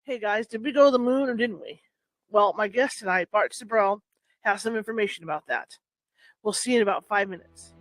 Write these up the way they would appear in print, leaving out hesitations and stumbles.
Hey guys, did we go to the moon or didn't we? Well, my guest tonight, Bart Sibrel, has some information about that. We'll see in about 5 minutes.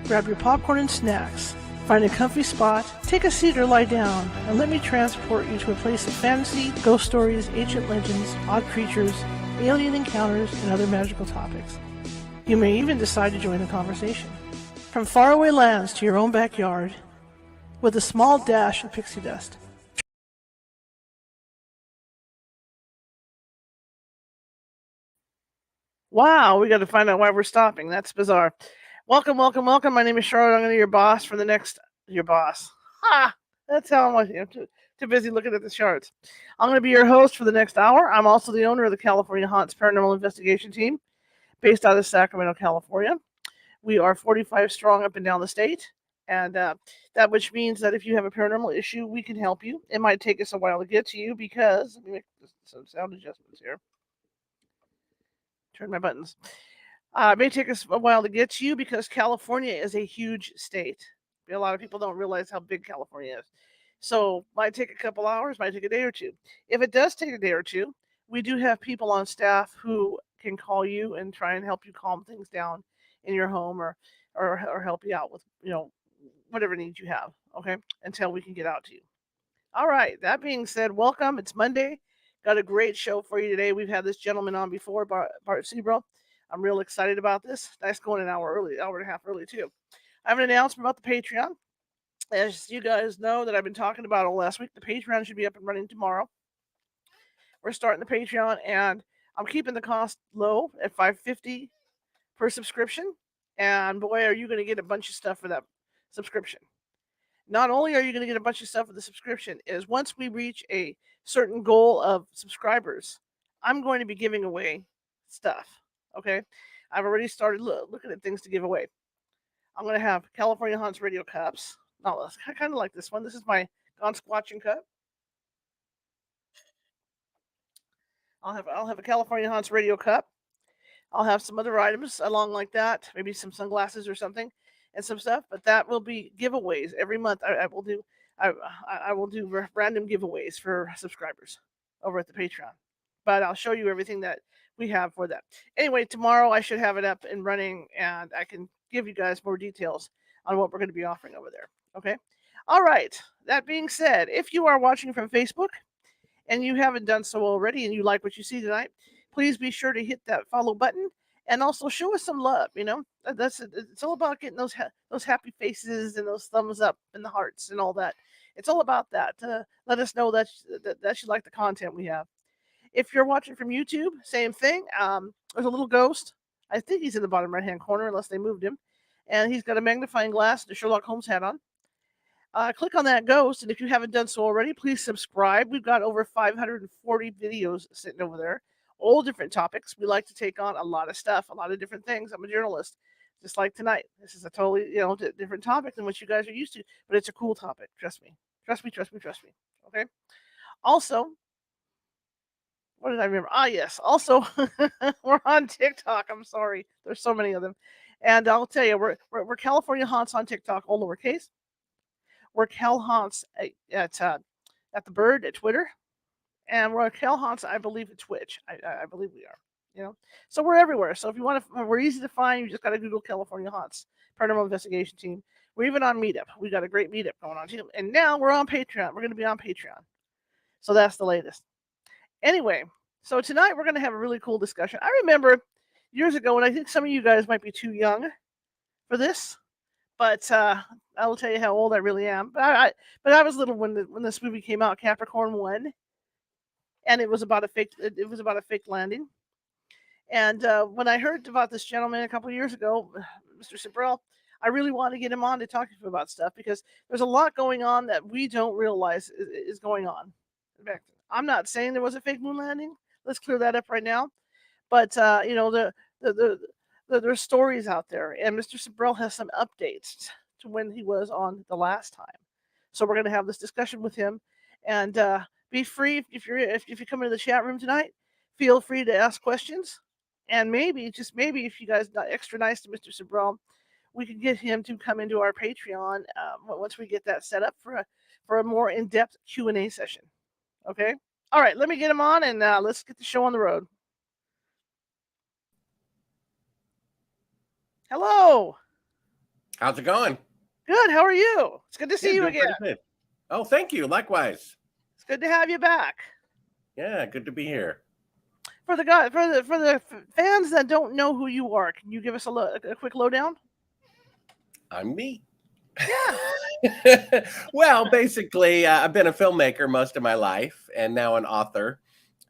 Grab your popcorn and snacks. Find a comfy spot, take a seat or lie down, and let me transport you to a place of fantasy, ghost stories, ancient legends, odd creatures, alien encounters, and other magical topics. You may even decide to join the conversation. From faraway lands to your own backyard, with a small dash of pixie dust. Wow, we got to find out why we're stopping. That's bizarre. Welcome, welcome, welcome. My name is Charlotte. I'm going to be your boss for the next. Your boss. Ha! That's how I'm too busy looking at the charts. I'm going to be your host for the next hour. I'm also the owner of the California Haunts Paranormal Investigation Team, based out of Sacramento, California. We are 45 strong up and down the state. And that which means that if you have a paranormal issue, we can help you. It might take us a while to get to you because let me make some sound adjustments here. Turn my buttons. It may take us a while to get to you because California is a huge state. A lot of people don't realize how big California is. So might take a couple hours, might take a day or two. If it does take a day or two, we do have people on staff who can call you and try and help you calm things down in your home or help you out with whatever needs you have. Okay, until we can get out to you. All right. That being said, welcome. It's Monday. Got a great show for you today. We've had this gentleman on before, Bart Sibrel. I'm real excited about this. Nice going an hour early, hour and a half early too. I have an announcement about the Patreon. As you guys know that I've been talking about all last week, the Patreon should be up and running tomorrow. We're starting the Patreon, and I'm keeping the cost low at $5.50 per subscription. And boy, are you going to get a bunch of stuff for that subscription. Not only are you going to get a bunch of stuff with the subscription, is once we reach a certain goal of subscribers, I'm going to be giving away stuff. Okay, I've already started looking at things to give away. I'm going to have California Haunts Radio cups. No, I kind of like this one. This is my Gone Squatching cup. I'll have a California Haunts Radio cup. I'll have some other items along like that, maybe some sunglasses or something, and some stuff. But that will be giveaways every month. I will do. I will do random giveaways for subscribers over at the Patreon. But I'll show you everything that we have for that. Anyway, tomorrow I should have it up and running, and I can give you guys more details on what we're going to be offering over there. Okay. All right. That being said, if you are watching from Facebook and you haven't done so already and you like what you see tonight, please be sure to hit that follow button and also show us some love. It's all about getting those happy faces and those thumbs up and the hearts and all that. It's all about that. Let us know that you like the content we have. If you're watching from YouTube, same thing. There's a little ghost. I think he's in the bottom right-hand corner unless they moved him. And he's got a magnifying glass and a Sherlock Holmes hat on. Click on that ghost, and if you haven't done so already, please subscribe. We've got over 540 videos sitting over there, all different topics. We like to take on a lot of stuff, a lot of different things. I'm a journalist, just like tonight. This is a totally different topic than what you guys are used to, but it's a cool topic. Trust me. Trust me, trust me, trust me. Okay? Also, what did I remember? Yes. Also, we're on TikTok. I'm sorry. There's so many of them. And I'll tell you, we're California Haunts on TikTok, all lowercase. We're Cal Haunts at the Bird at Twitter, and we're Cal Haunts, I believe, at Twitch. I believe we are. So we're everywhere. So if you want to, we're easy to find. You just got to Google California Haunts Paranormal Investigation Team. We're even on Meetup. We got a great Meetup going on too. And now we're on Patreon. We're going to be on Patreon. So that's the latest. Anyway, so tonight we're going to have a really cool discussion. I remember years ago, and I think some of you guys might be too young for this. But I will tell you how old I really am. But I was little when this movie came out, Capricorn 1, and it was about a fake landing. And when I heard about this gentleman a couple of years ago, Mr. Sibrel, I really want to get him on to talk to him about stuff because there's a lot going on that we don't realize is going on. In fact, I'm not saying there was a fake moon landing. Let's clear that up right now. But there's stories out there, and Mr. Sibrel has some updates to when he was on the last time. So we're going to have this discussion with him, and be free if you come into the chat room tonight. Feel free to ask questions, and maybe just maybe if you guys are extra nice to Mr. Sibrel, we could get him to come into our Patreon once we get that set up for a more in-depth Q&A session. Okay. All right. Let me get him on, and let's get the show on the road. Hello. How's it going? Good. How are you? It's good to see you again. Good. Oh, thank you. Likewise. It's good to have you back. Yeah, good to be here. For the fans that don't know who you are, can you give us a quick lowdown? I'm me. Yeah. Well, basically, I've been a filmmaker most of my life and now an author.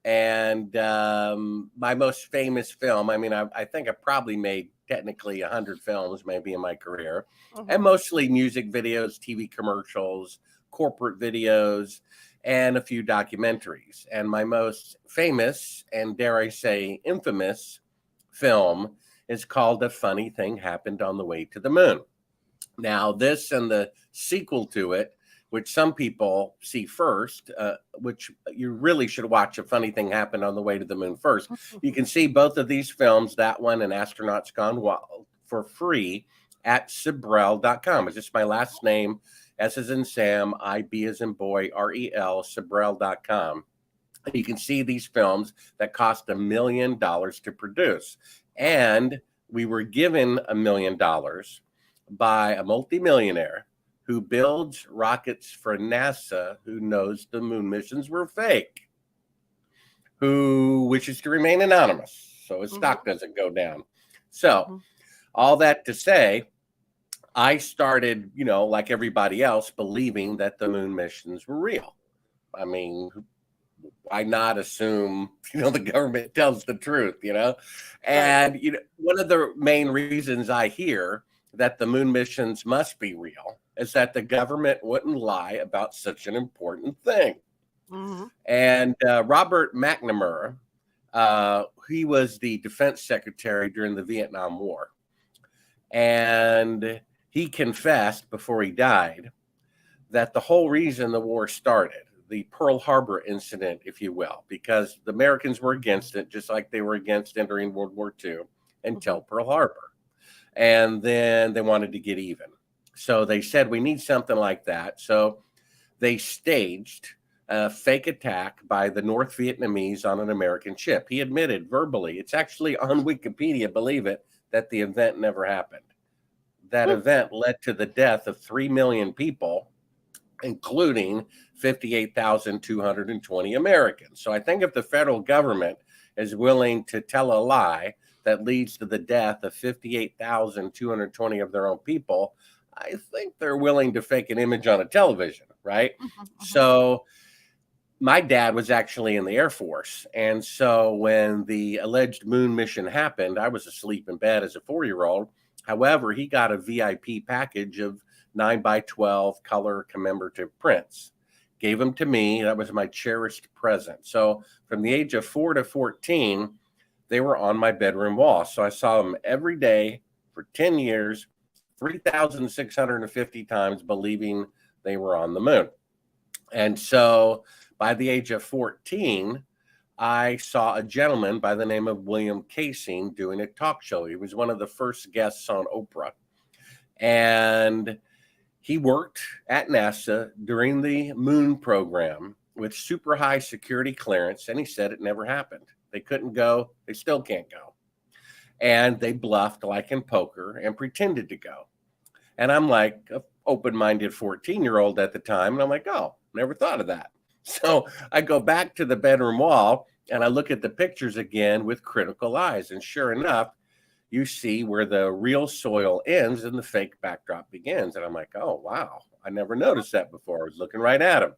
And my most famous film, I mean, I think I probably made technically 100 films maybe in my career, and Mhm. mostly music videos, TV commercials, corporate videos, and a few documentaries. And my most famous and dare I say infamous film is called A Funny Thing Happened on the Way to the Moon. Now, this and the sequel to it, which some people see first, which you really should watch. A Funny Thing Happened on the Way to the Moon first. You can see both of these films, that one and Astronauts Gone Wild, for free at Sibrel.com. It's just my last name, S as in Sam, IB as in boy, REL, Sibrel.com. You can see these films that cost $1 million to produce. And we were given $1 million by a multimillionaire who builds rockets for NASA, who knows the moon missions were fake, who wishes to remain anonymous so his stock doesn't go down. So, all that to say, I started, like everybody else, believing that the moon missions were real. I mean, why not assume, the government tells the truth, Right. And, one of the main reasons I hear that the moon missions must be real is that the government wouldn't lie about such an important thing. Mhm. And Robert McNamara, he was the defense secretary during the Vietnam War. And he confessed before he died that the whole reason the war started, the Pearl Harbor incident, if you will, because the Americans were against it, just like they were against entering World War II until Pearl Harbor. And then they wanted to get even. So they said, we need something like that. So they staged a fake attack by the North Vietnamese on an American ship. He admitted verbally, it's actually on Wikipedia, believe it, that the event never happened. That event led to the death of 3 million people, including 58,220 Americans. So I think if the federal government is willing to tell a lie that leads to the death of 58,220 of their own people, I think they're willing to fake an image on a television, right? So my dad was actually in the Air Force. And so when the alleged moon mission happened, I was asleep in bed as a 4-year-old. However, he got a VIP package of 9x12 color commemorative prints, gave them to me. That was my cherished present. So from the age of 4 to 14, they were on my bedroom wall. So I saw them every day for 10 years, 3,650 times, believing they were on the moon. And so by the age of 14, I saw a gentleman by the name of William Casing doing a talk show. He was one of the first guests on Oprah. And he worked at NASA during the moon program with super high security clearance. And he said it never happened. They couldn't go. They still can't go. And they bluffed like in poker and pretended to go. And I'm like an open-minded 14-year-old at the time. And I'm like, oh, never thought of that. So I go back to the bedroom wall and I look at the pictures again with critical eyes. And sure enough, you see where the real soil ends and the fake backdrop begins. And I'm like, oh, wow, I never noticed that before. I was looking right at him.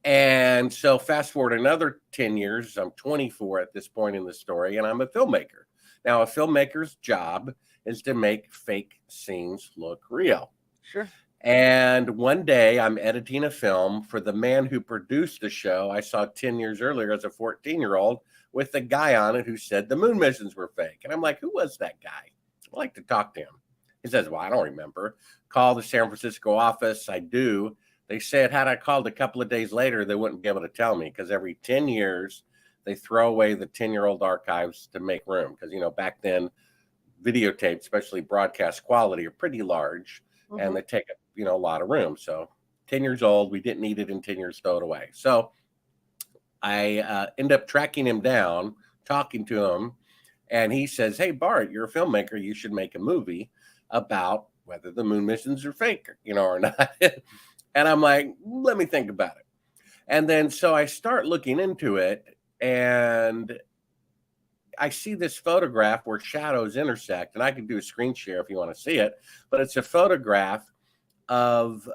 And so fast forward another 10 years, I'm 24 at this point in the story, and I'm a filmmaker. Now, a filmmaker's job is to make fake scenes look real. Sure. And one day I'm editing a film for the man who produced the show I saw 10 years earlier as a 14-year-old with the guy on it who said the moon missions were fake. And I'm like, who was that guy? I'd like to talk to him. He says, well, I don't remember. Call the San Francisco office. I do. They said, had I called a couple of days later, they wouldn't be able to tell me because every 10 years they throw away the 10-year-old archives to make room. Because, back then, videotapes, especially broadcast quality, are pretty large and they take a lot of room. So 10 years old, we didn't need it in 10 years, throw it away. So I end up tracking him down, talking to him, and he says, hey, Bart, you're a filmmaker. You should make a movie about whether the moon missions are fake, or not. And I'm like, let me think about it. And then so I start looking into it, and I see this photograph where shadows intersect, and I can do a screen share if you want to see it, but it's a photograph of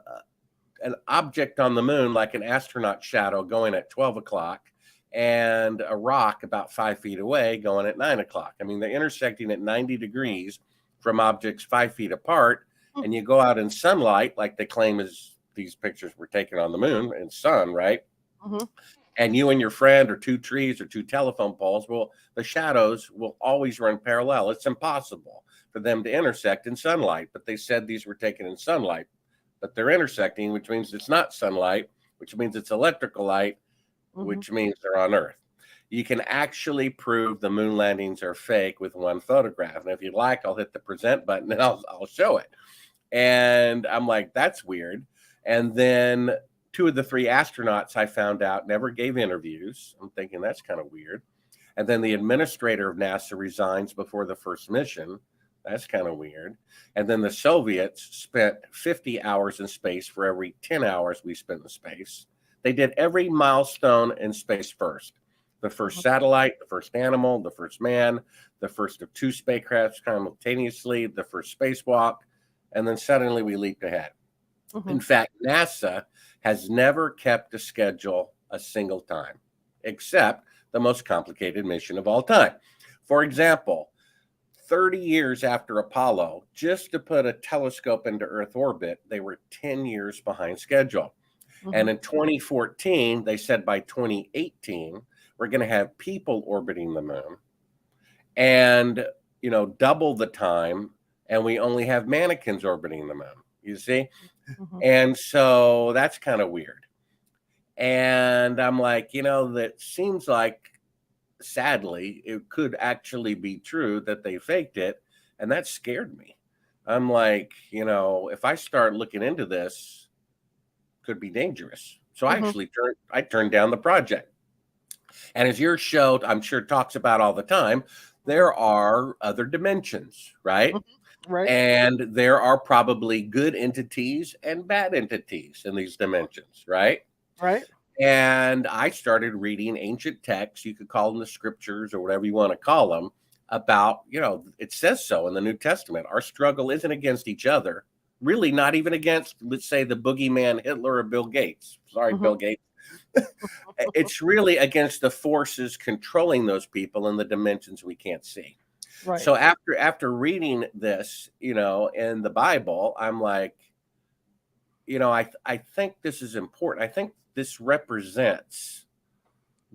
an object on the moon, like an astronaut shadow going at 12 o'clock, and a rock about 5 feet away going at 9 o'clock. I mean, they're intersecting at 90 degrees from objects 5 feet apart. And you go out in sunlight, like they claim is these pictures were taken on the moon in sun, right? Mm-hmm. And you and your friend, or two trees or two telephone poles, well, the shadows will always run parallel. It's impossible for them to intersect in sunlight. But they said these were taken in sunlight, but they're intersecting, which means it's not sunlight, which means it's electrical light, which means they're on Earth. You can actually prove the moon landings are fake with one photograph. And if you'd like, I'll hit the present button and I'll show it. And I'm like, that's weird. And then 2 of the 3 astronauts I found out never gave interviews. I'm thinking that's kind of weird. And then the administrator of NASA resigns before the first mission. That's kind of weird. And then the Soviets spent 50 hours in space for every 10 hours we spent in space. They did every milestone in space first. The first satellite, the first animal, the first man, the first of 2 spacecrafts simultaneously, the first spacewalk, and then suddenly we leaped ahead. In fact, NASA has never kept a schedule a single time, except the most complicated mission of all time. For example, 30 years after Apollo, just to put a telescope into Earth orbit, they were 10 years behind schedule. And in 2014, they said by 2018, we're going to have people orbiting the moon and, double the time. And we only have mannequins orbiting the moon, you see? And so that's kind of weird. And I'm like, that seems like, sadly, it could actually be true that they faked it. And that scared me. I'm like, if I start looking into this, could be dangerous. So I actually turned down the project. And as your show, I'm sure, talks about all the time, there are other dimensions, right? Right. And there are probably good entities and bad entities in these dimensions, right? Right. And I started reading ancient texts, you could call them the scriptures or whatever you want to call them, about, it says so in the New Testament. Our struggle isn't against each other, really not even against, let's say, the boogeyman Hitler or Bill Gates. Sorry, Bill Gates. It's really against the forces controlling those people in the dimensions we can't see. Right. So after reading this, in the Bible, I'm like, I think this is important. I think this represents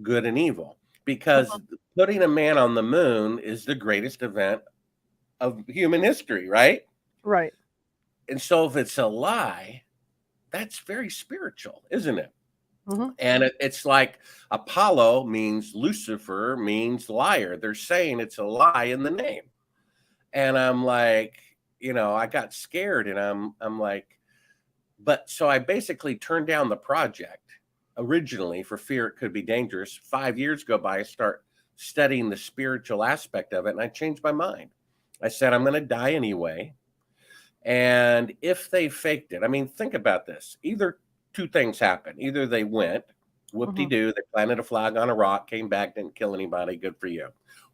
good and evil, because putting a man on the moon is the greatest event of human history, right? Right. And so if it's a lie, that's very spiritual, isn't it? And it's like Apollo means Lucifer, means liar. They're saying it's a lie in the name. And I'm like, I got scared, and I'm like, but so I basically turned down the project originally for fear it could be dangerous. 5 years go by, I start studying the spiritual aspect of it, and I changed my mind. I said, I'm going to die anyway. And if they faked it, I mean, think about this. Either 2 things happen. Either they went, whoop-de-doo, they planted a flag on a rock, came back, didn't kill anybody, good for you.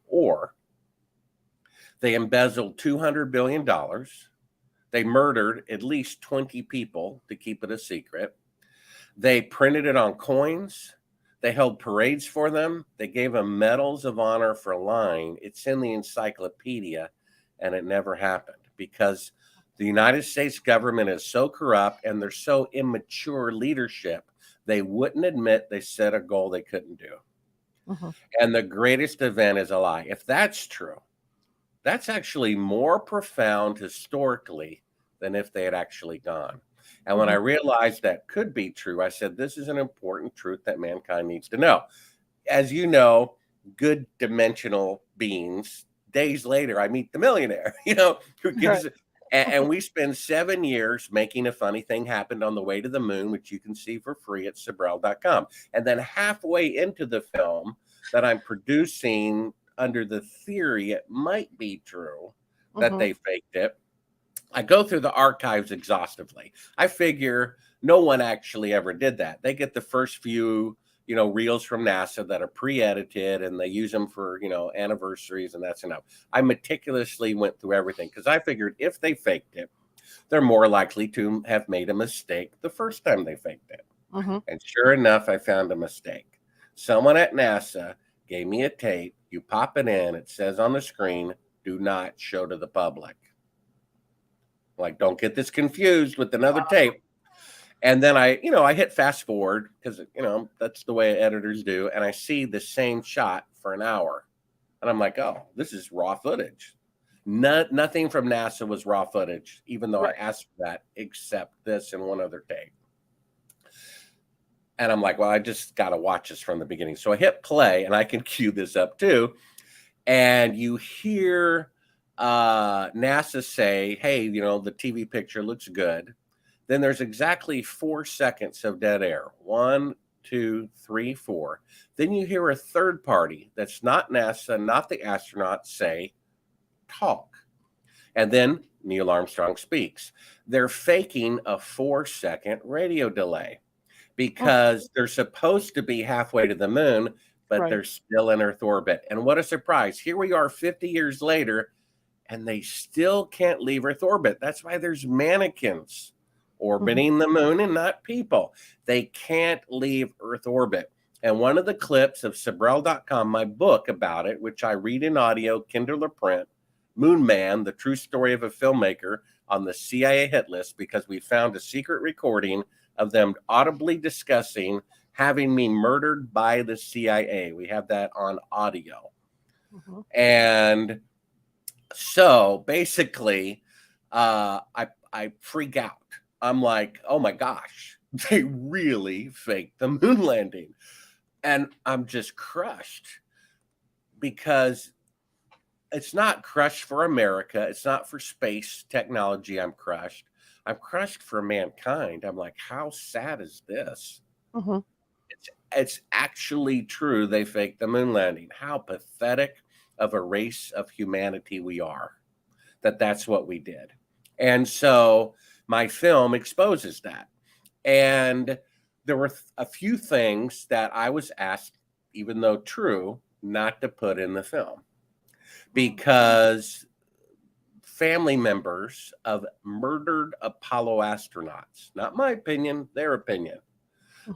Or they embezzled $200 billion. They murdered at least 20 people to keep it a secret. They printed it on coins. They held parades for them. They gave them medals of honor for lying. It's in the encyclopedia, and it never happened because the United States government is so corrupt and they're so immature leadership, they wouldn't admit they set a goal they couldn't do. And the greatest event is a lie. If that's true, that's actually more profound historically than if they had actually gone. And when I realized that could be true, I said, this is an important truth that mankind needs to know. As you know, good dimensional beings, days later, I meet the millionaire, who gives it. And we spend 7 years making a funny thing happened on the way to the moon, which you can see for free at Sibrel.com. And then halfway into the film that I'm producing under the theory it might be true that they faked it, I go through the archives exhaustively. I figure no one actually ever did that. They get the first few reels from NASA that are pre-edited and they use them for, anniversaries, and that's enough. I meticulously went through everything because I figured if they faked it, they're more likely to have made a mistake the first time they faked it. Mm-hmm. And sure enough, I found a mistake. Someone at NASA gave me a tape. You pop it in, it says on the screen, "Do not show to the public." Like, don't get this confused with another tape. And then I hit fast forward because, that's the way editors do. And I see the same shot for an hour. And I'm like, oh, this is raw footage. Nothing from NASA was raw footage, even though Right. I asked for that, except this and one other tape. And I'm like, well, I just got to watch this from the beginning. So I hit play, and I can cue this up too. And you hear NASA say, hey, the TV picture looks good. Then there's exactly 4 seconds of dead air. 1, 2, 3, 4. Then you hear a third party that's not NASA, not the astronauts, say, talk. And then Neil Armstrong speaks. They're faking a 4-second radio delay because they're supposed to be halfway to the moon, but Right. they're still in Earth orbit. And what a surprise. Here we are 50 years later, and they still can't leave Earth orbit. That's why there's mannequins orbiting the moon and not people. They can't leave Earth orbit. And one of the clips of Sibrel.com, my book about it, which I read in audio, Kindle or print, Moon Man, the true story of a filmmaker on the CIA hit list, because we found a secret recording of them audibly discussing having me murdered by the CIA. We have that on audio. Mm-hmm. And so basically, I freak out. I'm like, oh my gosh, they really faked the moon landing. And I'm just crushed because it's not crushed for America. It's not for space technology. I'm crushed for mankind. I'm like, how sad is this? Mm-hmm. It's actually true. They faked the moon landing. How pathetic of a race of humanity we are, that's what we did. And so my film exposes that. And there were a few things that I was asked, even though true, not to put in the film because family members of murdered Apollo astronauts, not my opinion, their opinion,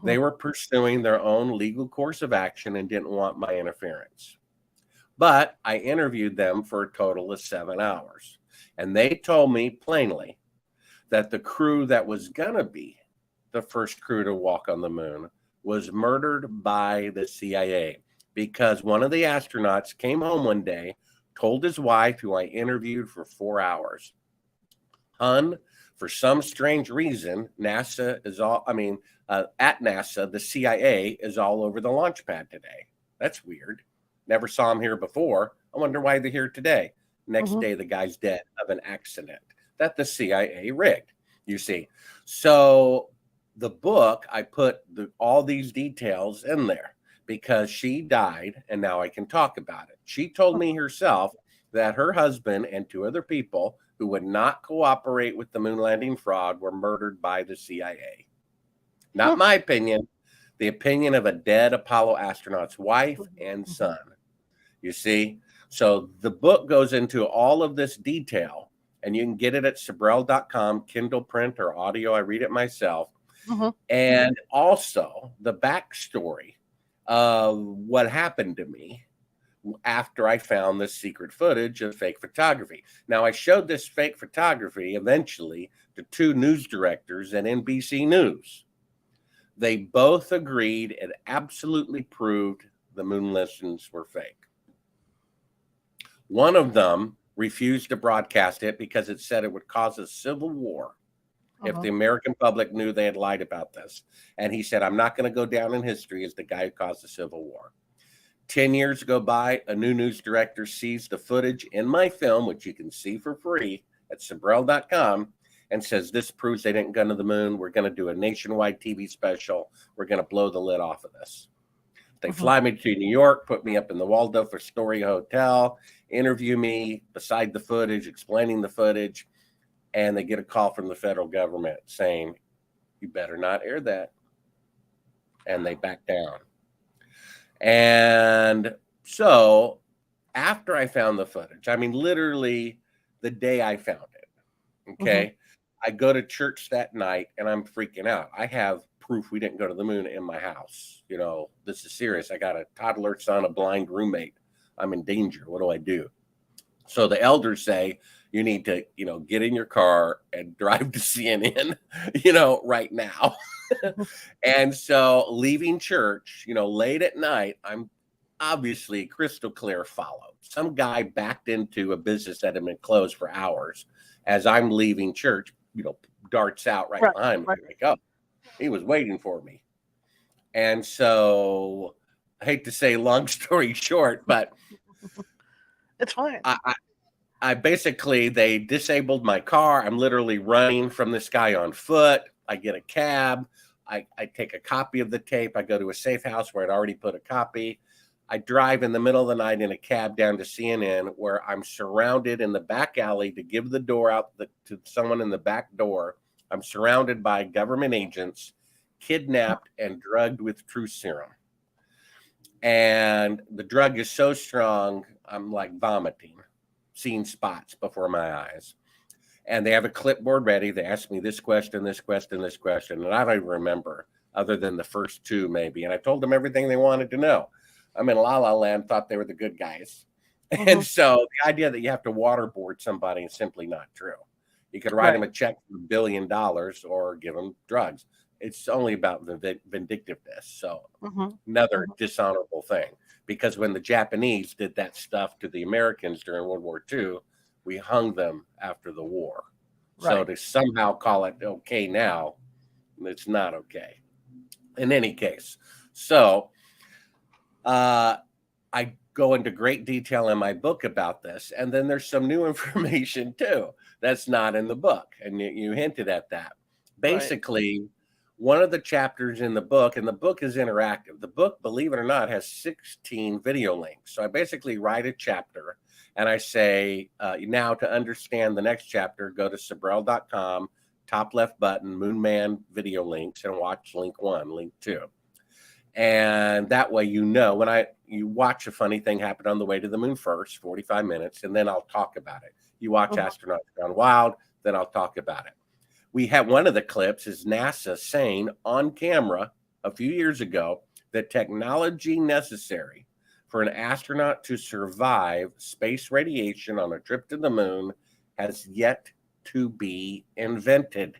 they were pursuing their own legal course of action and didn't want my interference. But I interviewed them for a total of 7 hours. And they told me plainly that the crew that was going to be the first crew to walk on the moon was murdered by the CIA because one of the astronauts came home one day, told his wife, who I interviewed for 4 hours, "Hun, for some strange reason, NASA is at NASA, the CIA is all over the launch pad today. That's weird. Never saw him here before. I wonder why they're here today." Next day, the guy's dead of an accident that the CIA rigged, you see. So the book, I put all these details in there because she died, and now I can talk about it. She told me herself that her husband and 2 other people who would not cooperate with the moon landing fraud were murdered by the CIA. Not my opinion, the opinion of a dead Apollo astronaut's wife and son. You see? So the book goes into all of this detail, and you can get it at Sibrel.com, Kindle print or audio. I read it myself. And also the backstory of what happened to me after I found this secret footage of fake photography. Now, I showed this fake photography eventually to 2 news directors at NBC News. They both agreed it absolutely proved the moon landings were fake. One of them refused to broadcast it because it said it would cause a civil war if the American public knew they had lied about this. And he said, I'm not going to go down in history as the guy who caused the Civil War. 10 years go by, a new news director sees the footage in my film, which you can see for free at Sibrel.com, and says, this proves they didn't go to the moon. We're going to do a nationwide TV special. We're going to blow the lid off of this. They fly me to New York, put me up in the Waldorf Astoria Hotel, interview me beside the footage, explaining the footage, and they get a call from the federal government saying, you better not air that. And they back down. And so after I found the footage, I mean, literally the day I found it, okay, I go to church that night and I'm freaking out. I have proof we didn't go to the moon in my house. You know, this is serious. I got a toddler son, a blind roommate. I'm in danger. What do I do? So the elders say, you need to, you know, get in your car and drive to CNN, you know, right now. And so leaving church, you know, late at night, I'm obviously crystal clear followed. Some guy backed into a business that had been closed for hours. As I'm leaving church, you know, darts out right behind me. Like, oh, he was waiting for me. And so I hate to say long story short, but It's fine. I basically, they disabled my car. I'm literally running from this guy on foot. I get a cab. I take a copy of the tape. I go to a safe house where I'd already put a copy. I drive in the middle of the night in a cab down to CNN, where I'm surrounded in the back alley to give the door out to someone in the back door. I'm surrounded by government agents, kidnapped and drugged with truth serum. And the drug is so strong, I'm like vomiting, seeing spots before my eyes. And they have a clipboard ready. They ask me this question, this question, this question. And I don't even remember, other than the first two, maybe. And I told them everything they wanted to know. I'm in La La Land, thought they were the good guys. And so the idea that you have to waterboard somebody is simply not true. You could write them a check for $1 billion or give them drugs. It's only about the vindictiveness. So another dishonorable thing. Because when the Japanese did that stuff to the Americans during World War II, we hung them after the war. So to somehow call it okay now, it's not okay. In any case, so I go into great detail in my book about this. And then there's some new information too that's not in the book. And you hinted at that. Basically, one of the chapters in the book, and the book is interactive. The book, believe it or not, has 16 video links. So I basically write a chapter and I say, now to understand the next chapter, go to Sibrel.com, top left button, Moonman video links, and watch link 1, link 2. And that way, you know, when you watch a funny thing happen on the way to the moon first, 45 minutes, and then I'll talk about it. You watch Astronauts Gone Wild, then I'll talk about it. We had one of the clips is NASA saying on camera a few years ago that technology necessary for an astronaut to survive space radiation on a trip to the moon has yet to be invented.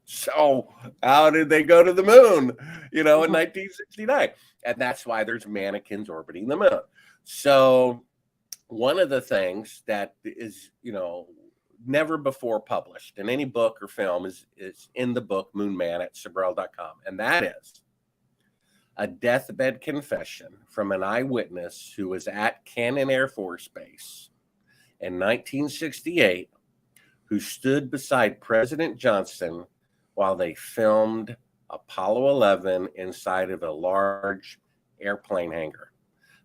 So how did they go to the moon, you know, in 1969? And that's why there's mannequins orbiting the moon. So one of the things that is, you know, never before published in any book or film is in the book Moonman at Sibrel.com. And that is a deathbed confession from an eyewitness who was at Cannon Air Force Base in 1968, who stood beside President Johnson while they filmed Apollo 11 inside of a large airplane hangar.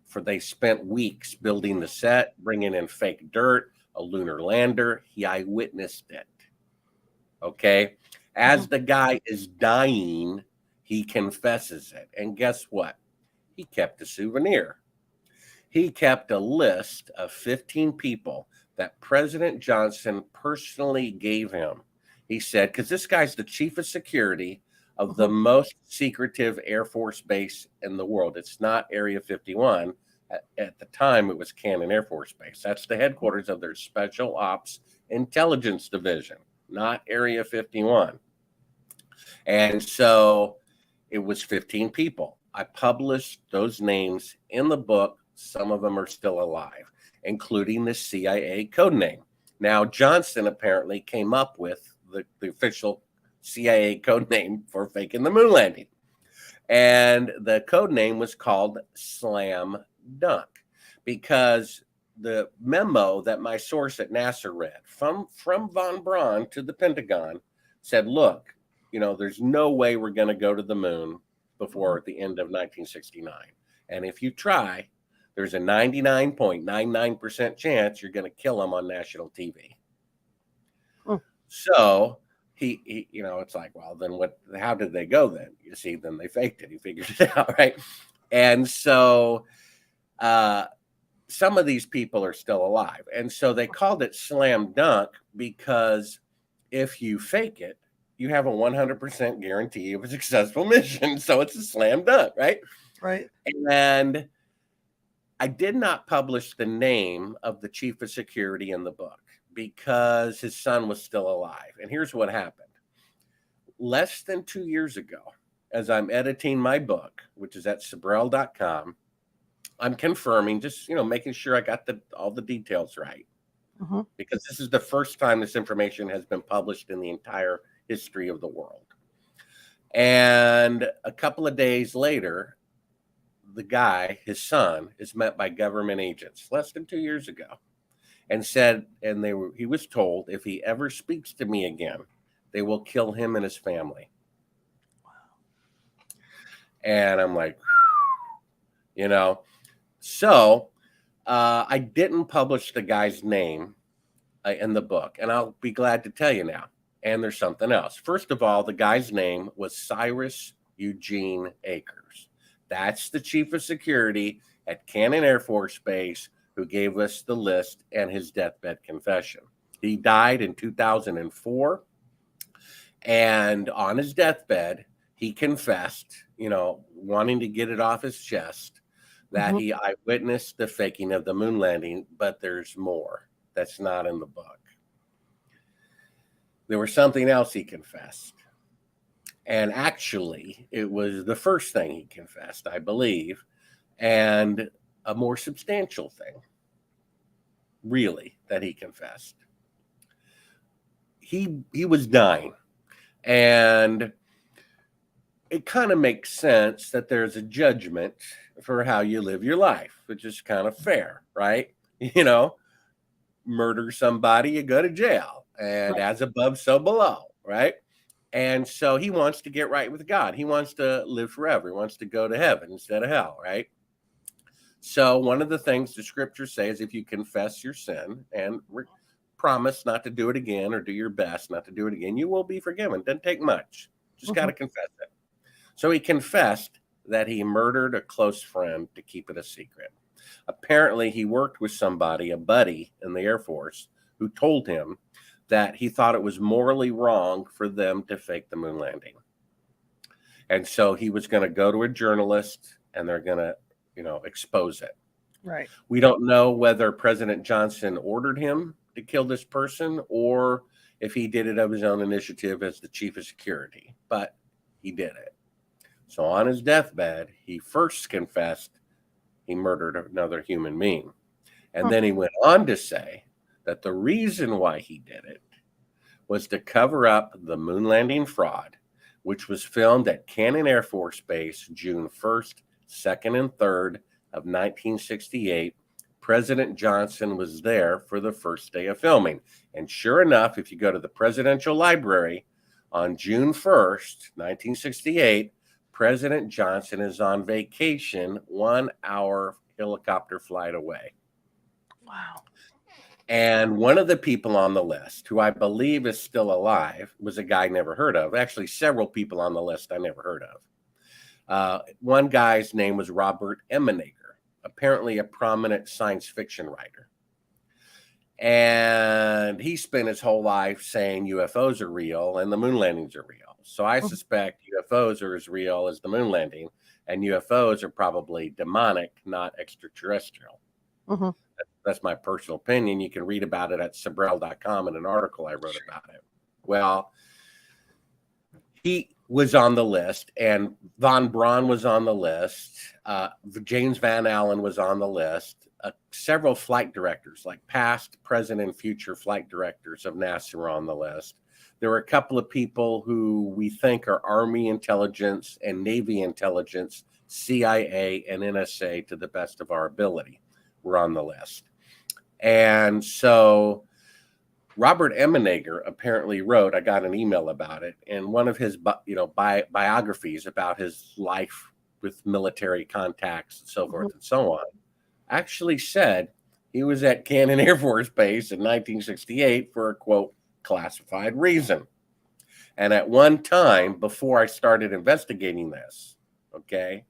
For they spent weeks building the set, bringing in fake dirt, a lunar lander. He eyewitnessed it. Okay. As the guy is dying, he confesses it. And guess what? He kept a souvenir. He kept a list of 15 people that President Johnson personally gave him. He said, because this guy's the chief of security of the most secretive Air Force base in the world. It's not Area 51. At the time, it was Cannon Air Force Base. That's the headquarters of their Special Ops Intelligence Division, not Area 51. And so it was 15 people. I published those names in the book. Some of them are still alive, including the CIA code name. Now, Johnson apparently came up with the official CIA code name for faking the moon landing. And the code name was called Slam Dunk, because the memo that my source at NASA read from von Braun to the Pentagon said, look, you know, there's no way we're going to go to the moon before the end of 1969. And if you try, there's a 99.99% chance you're going to kill them on national TV. So he, you know, it's like, well, then how did they go then? You see, then they faked it. He figured it out, right? And so some of these people are still alive. And so they called it slam dunk because if you fake it, you have a 100% guarantee of a successful mission. So it's a slam dunk, right? Right. And I did not publish the name of the chief of security in the book because his son was still alive. And here's what happened. Less than 2 years ago, as I'm editing my book, which is at Sibrel.com, I'm confirming, just, making sure I got all the details right. Because this is the first time this information has been published in the entire history of the world. And a couple of days later, the guy, his son, is met by government agents less than 2 years ago and said, he was told, if he ever speaks to me again, they will kill him and his family. Wow. And I'm like, so I didn't publish the guy's name in the book, and I'll be glad to tell you now. And there's something else. First of all, the guy's name was Cyrus Eugene Akers. That's the chief of security at Cannon Air Force Base who gave us the list and his deathbed confession. He died in 2004, and on his deathbed, he confessed, wanting to get it off his chest, that he eyewitnessed the faking of the moon landing, but there's more that's not in the book. There was something else he confessed. And actually, it was the first thing he confessed, I believe, and a more substantial thing, really, that he confessed. He was dying, and it kind of makes sense that there's a judgment for how you live your life, which is kind of fair, right? Murder somebody, you go to jail, and as above, so below, right? And so he wants to get right with God. He wants to live forever. He wants to go to heaven instead of hell, right? So one of the things the scriptures say is if you confess your sin and promise not to do it again, or do your best not to do it again, you will be forgiven. Doesn't take much. Just got to confess it. So he confessed that he murdered a close friend to keep it a secret. Apparently, he worked with somebody, a buddy in the Air Force, who told him that he thought it was morally wrong for them to fake the moon landing. And so he was going to go to a journalist and they're going to, expose it. Right. We don't know whether President Johnson ordered him to kill this person or if he did it of his own initiative as the chief of security, but he did it. So on his deathbed, he first confessed he murdered another human being. And then he went on to say that the reason why he did it was to cover up the moon landing fraud, which was filmed at Cannon Air Force Base June 1st, 2nd, and 3rd of 1968. President Johnson was there for the first day of filming. And sure enough, if you go to the Presidential Library on June 1st, 1968, President Johnson is on vacation 1 hour helicopter flight away. Wow. And one of the people on the list, who I believe is still alive, was a guy I never heard of. Actually, several people on the list I never heard of. One guy's name was Robert Emenager, apparently a prominent science fiction writer. And he spent his whole life saying UFOs are real and the moon landings are real. So I suspect UFOs are as real as the moon landing, and UFOs are probably demonic, not extraterrestrial. That's my personal opinion. You can read about it at Sibrel.com in an article I wrote about it. Well, he was on the list, and Von Braun was on the list. James Van Allen was on the list. Several flight directors, like past, present, and future flight directors of NASA were on the list. There were a couple of people who we think are Army intelligence and Navy intelligence, CIA and NSA, to the best of our ability, were on the list. And so Robert Emenager apparently wrote, I got an email about it, in one of his biographies about his life with military contacts and so forth and so on, actually said he was at Cannon Air Force Base in 1968 for a, quote, classified reason. And at one time, before I started investigating this, okay,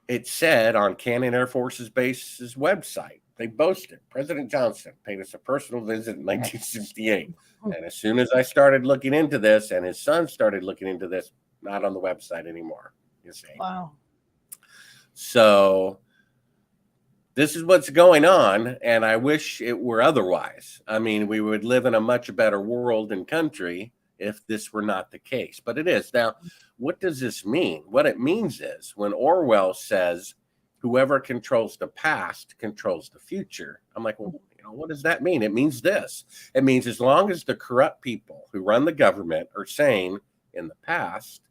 it said on Cannon Air Force's base's website, they boasted, President Johnson paid us a personal visit in 1968. And as soon as I started looking into this and his son started looking into this, not on the website anymore, you see. Wow. So this is what's going on, and I wish it were otherwise. I mean, we would live in a much better world and country if this were not the case, but it is. Now, what does this mean? What it means is when Orwell says, whoever controls the past controls the future. I'm like, well, what does that mean? It means this. It means as long as the corrupt people who run the government are saying in the past,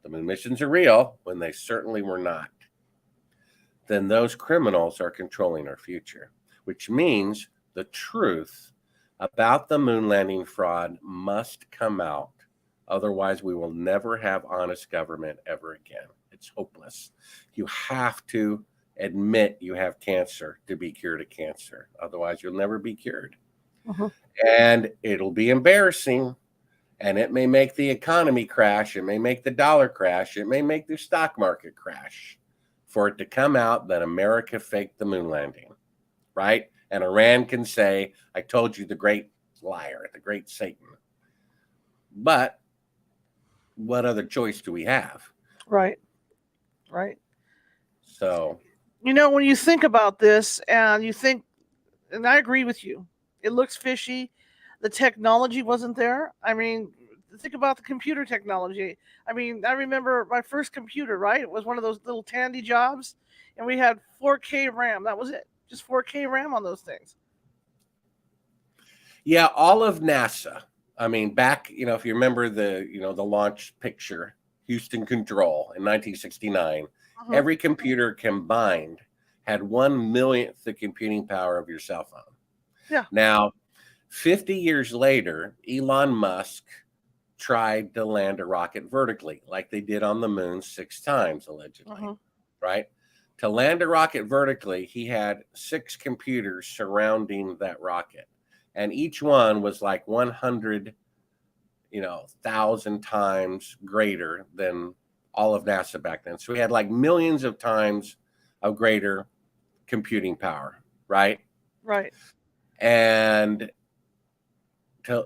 the moon missions are real, when they certainly were not, then those criminals are controlling our future, which means the truth about the moon landing fraud must come out. Otherwise, we will never have honest government ever again. It's hopeless. You have to admit you have cancer to be cured of cancer. Otherwise, you'll never be cured. And it'll be embarrassing. And it may make the economy crash. It may make the dollar crash. It may make the stock market crash for it to come out that America faked the moon landing, right? And Iran can say, I told you, the great liar, the great Satan. But what other choice do we have? Right. Right. So, when you think about this and you think, and I agree with you, it looks fishy. The technology wasn't there. I mean, think about the computer technology. I mean, I remember my first computer, right? It was one of those little Tandy jobs, and we had 4K RAM. That was it. Just 4K RAM on those things. Yeah, all of NASA. I mean, back, if you remember the launch picture, Houston Control in 1969, every computer combined had 1/millionth the computing power of your cell phone. Yeah. Now, 50 years later, Elon Musk tried to land a rocket vertically, like they did on the moon 6 times, allegedly, right? To land a rocket vertically, he had 6 computers surrounding that rocket. And each one was like 100,000 times greater than all of NASA back then. So we had like millions of times of greater computing power, right? Right. And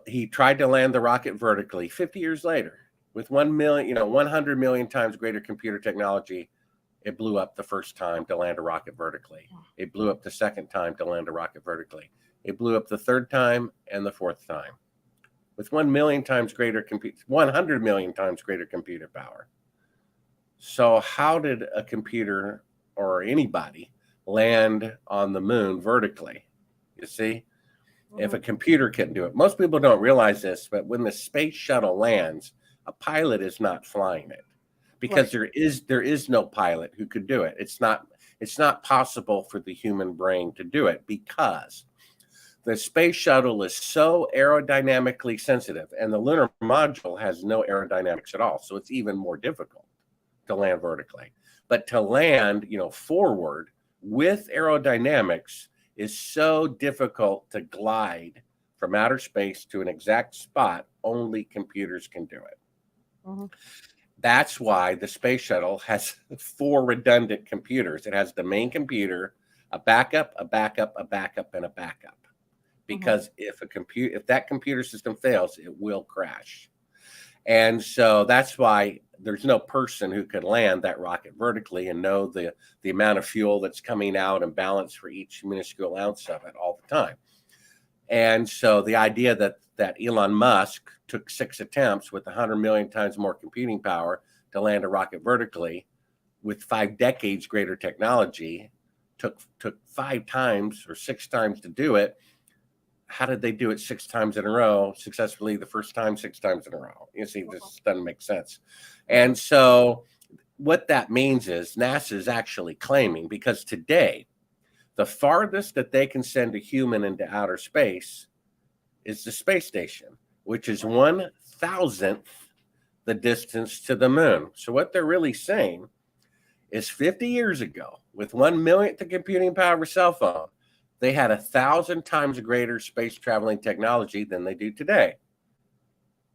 he tried to land the rocket vertically 50 years later with 100 million times greater computer technology. It blew up the first time to land a rocket vertically. It blew up the second time to land a rocket vertically. It blew up the third time and the fourth time with 1 million times greater 100 million times greater computer power. So how did a computer or anybody land on the moon vertically? You see, if a computer can do it, most people don't realize this, but when the space shuttle lands, a pilot is not flying it because there is no pilot who could do it. It's not possible for the human brain to do it because the space shuttle is so aerodynamically sensitive, and the lunar module has no aerodynamics at all. So it's even more difficult to land vertically. But to land, forward with aerodynamics is so difficult to glide from outer space to an exact spot. Only computers can do it. That's why the space shuttle has 4 redundant computers. It has the main computer, a backup, a backup, a backup, and a backup. Because if that computer system fails, it will crash. And so that's why there's no person who could land that rocket vertically and know the amount of fuel that's coming out and balance for each minuscule ounce of it all the time. And so the idea that Elon Musk took 6 attempts with 100 million times more computing power to land a rocket vertically with 5 decades greater technology, took 5 times or 6 times to do it. How did they do it 6 times in a row successfully the first time, 6 times in a row? You see, this doesn't make sense. And so what that means is NASA is actually claiming, because today, the farthest that they can send a human into outer space is the space station, which is 1,000th the distance to the moon. So what they're really saying is 50 years ago, with 1/millionth the computing power of a cell phone, they had 1,000 times greater space traveling technology than they do today.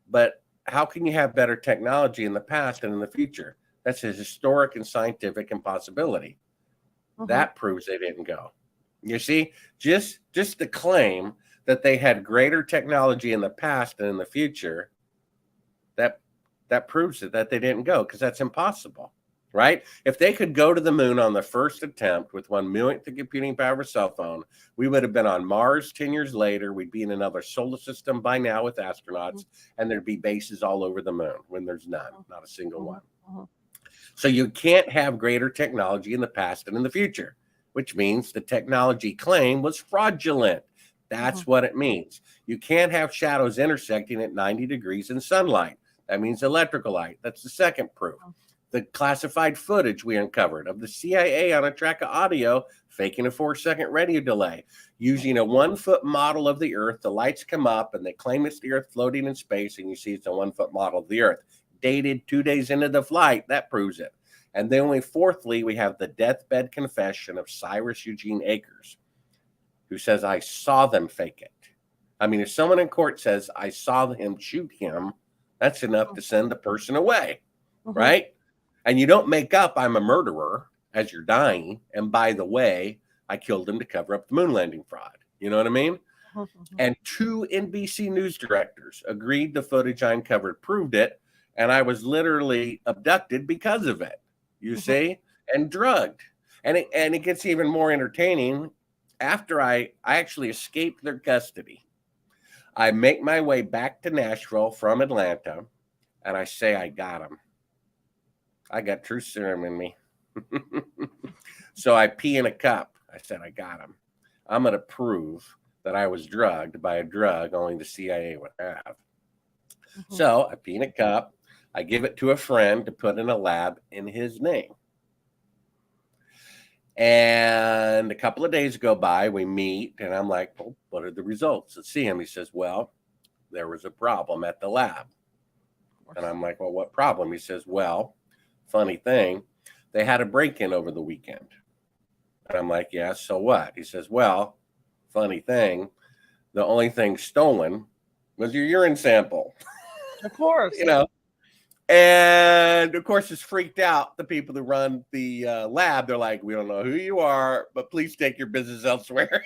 But how can you have better technology in the past and in the future? That's a historic and scientific impossibility. That proves they didn't go. You see, just the claim that they had greater technology in the past and in the future, that proves it that they didn't go, because that's impossible, right? If they could go to the moon on the first attempt with 1/1,000,000th the computing power of a cell phone, we would have been on Mars 10 years later. We'd be in another solar system by now with astronauts, and there'd be bases all over the moon when there's none, not a single one. So you can't have greater technology in the past and in the future, which means the technology claim was fraudulent. That's what it means. You can't have shadows intersecting at 90 degrees in sunlight. That means electrical light. That's the second proof. The classified footage we uncovered of the CIA on a track of audio faking a 4-second radio delay. Using a 1-foot model of the Earth, the lights come up and they claim it's the Earth floating in space, and you see it's a 1-foot model of the Earth. Dated 2 days into the flight, that proves it. And then fourthly, we have the deathbed confession of Cyrus Eugene Akers, who says, I saw them fake it. I mean, if someone in court says, I saw him shoot him, that's enough to send the person away, right? And you don't make up, I'm a murderer, as you're dying. And by the way, I killed him to cover up the moon landing fraud. You know what I mean? And 2 NBC news directors agreed the footage I uncovered proved it. And I was literally abducted because of it, you see, and drugged. And it gets even more entertaining. After I actually escaped their custody, I make my way back to Nashville from Atlanta, and I say, I got him. I got truth serum in me. So I pee in a cup. I said, I got him. I'm going to prove that I was drugged by a drug only the CIA would have. So I pee in a cup. I give it to a friend to put in a lab in his name. And a couple of days go by, we meet, and I'm like, well, what are the results? Let's see him. He says, well, there was a problem at the lab. And I'm like, well, what problem? He says, well, funny thing, they had a break-in over the weekend. And I'm like, yeah, so what? He says, well, funny thing, the only thing stolen was your urine sample. Of course. You know, and of course, it's freaked out the people who run the lab. They're like, we don't know who you are, but please take your business elsewhere.